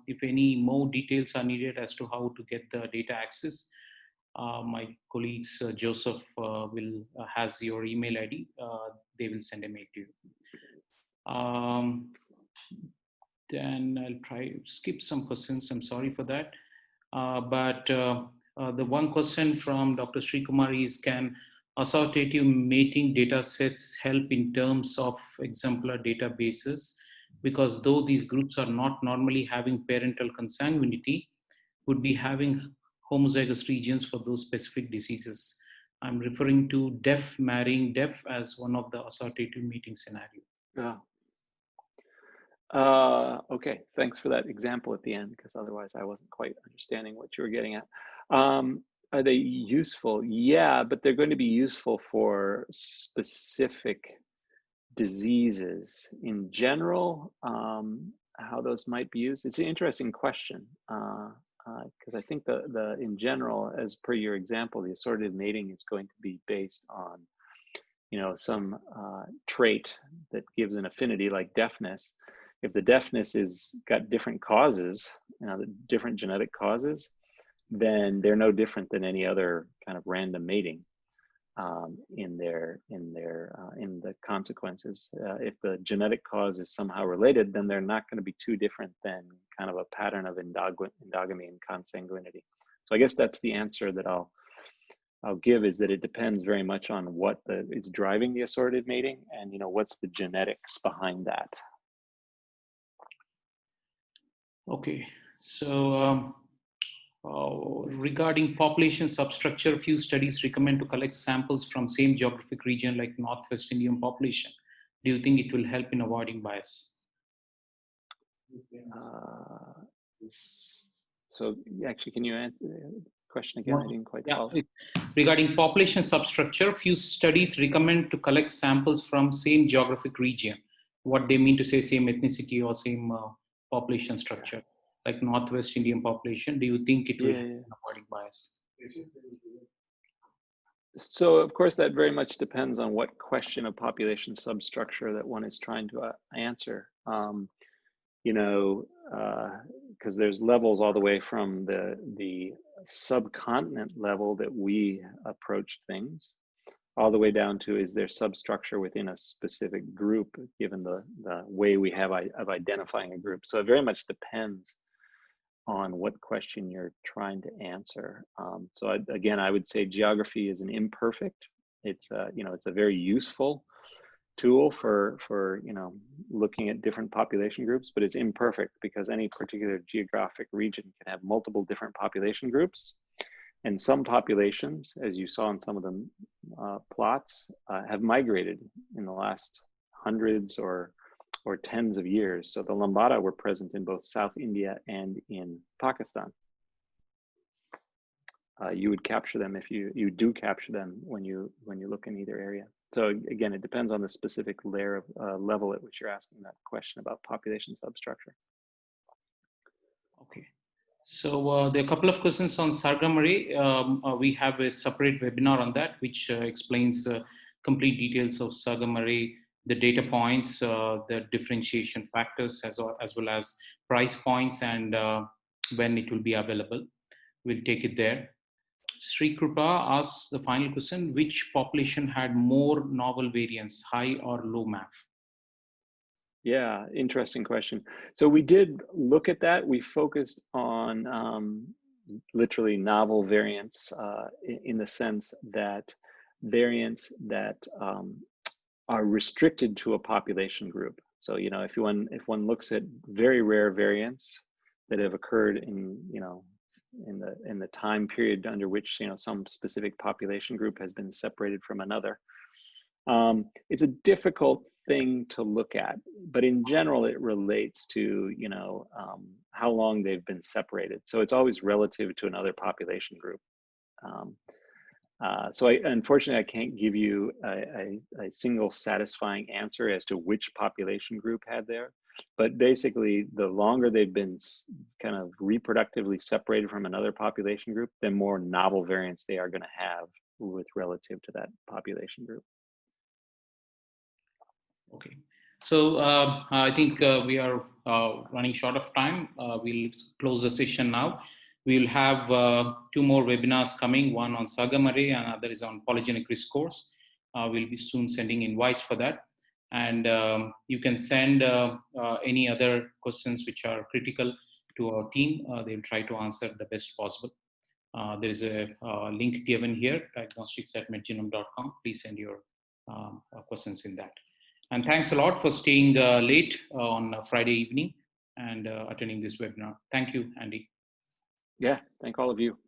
If any more details are needed as to how to get the data access, my colleagues Joseph has your email ID. They will send a mail to you. Then I'll try to skip some questions. I'm sorry for that. But the one question from Dr. Srikumar is, can associative mating data sets help in terms of exemplar databases? Because though these groups are not normally having parental consanguinity, would be having homozygous regions for those specific diseases. I'm referring to deaf marrying deaf as one of the associative mating scenario. Yeah. Okay, thanks for that example at the end, because otherwise I wasn't quite understanding what you were getting at. Are they useful? Yeah, but they're going to be useful for specific diseases. In general, how those might be used, it's an interesting question. Because I think in general, as per your example, the assortative mating is going to be based on, some trait that gives an affinity, like deafness. If the deafness is got different causes, the different genetic causes, then they're no different than any other kind of random mating in the consequences. If the genetic cause is somehow related, then they're not going to be too different than kind of a pattern of endogamy and consanguinity. So I guess that's the answer that I'll give, is that it depends very much on what is driving the assortative mating, and what's the genetics behind that. Okay, so regarding population substructure, few studies recommend to collect samples from same geographic region like Northwest Indian population. Do you think it will help in avoiding bias? So actually, can you answer the question again? I didn't quite follow. Regarding population substructure, few studies recommend to collect samples from same geographic region. What they mean to say, same ethnicity or same population structure, like Northwest Indian population. Do you think it will help in avoiding bias? So of course, that very much depends on what question of population substructure that one is trying to answer. Because there's levels all the way from the subcontinent level that we approach things, all the way down to, is there substructure within a specific group, given the way we have of identifying a group. So it very much depends on what question you're trying to answer. So again, I would say geography is an imperfect. It's a very useful tool for looking at different population groups, but it's imperfect because any particular geographic region can have multiple different population groups, and some populations, as you saw in some of the plots, have migrated in the last hundreds or tens of years. So the Lambada were present in both South India and in Pakistan. You would capture them if you do capture them when you look in either area. So again, it depends on the specific layer of level at which you're asking that question about population substructure. Okay. So there are a couple of questions on Sargam array. We have a separate webinar on that, which explains complete details of Sargam array, the data points, the differentiation factors, as well as price points and when it will be available. We'll take it there. Sri Krupa asks the final question: which population had more novel variants, high or low MAF? Yeah, interesting question. So we did look at that. We focused on literally novel variants in the sense that variants that are restricted to a population group. So, you know, if one looks at very rare variants that have occurred in, you know, in the time period under which, you know, some specific population group has been separated from another, it's a difficult thing to look at, but in general, it relates to, you know, how long they've been separated. So it's always relative to another population group. So unfortunately, I can't give you a single satisfying answer as to which population group had there. But basically, the longer they've been kind of reproductively separated from another population group, the more novel variants they are going to have with relative to that population group. Okay. So I think we are running short of time. We'll close the session now. We'll have 2 more webinars coming, one on Sargam array and other is on polygenic risk scores. We'll be soon sending invites for that. And you can send any other questions which are critical to our team. They'll try to answer the best possible. There is a link given here, diagnostics@medgenome.com. Please send your questions in that. And thanks a lot for staying late on Friday evening and attending this webinar. Thank you, Andy. Yeah, thank all of you.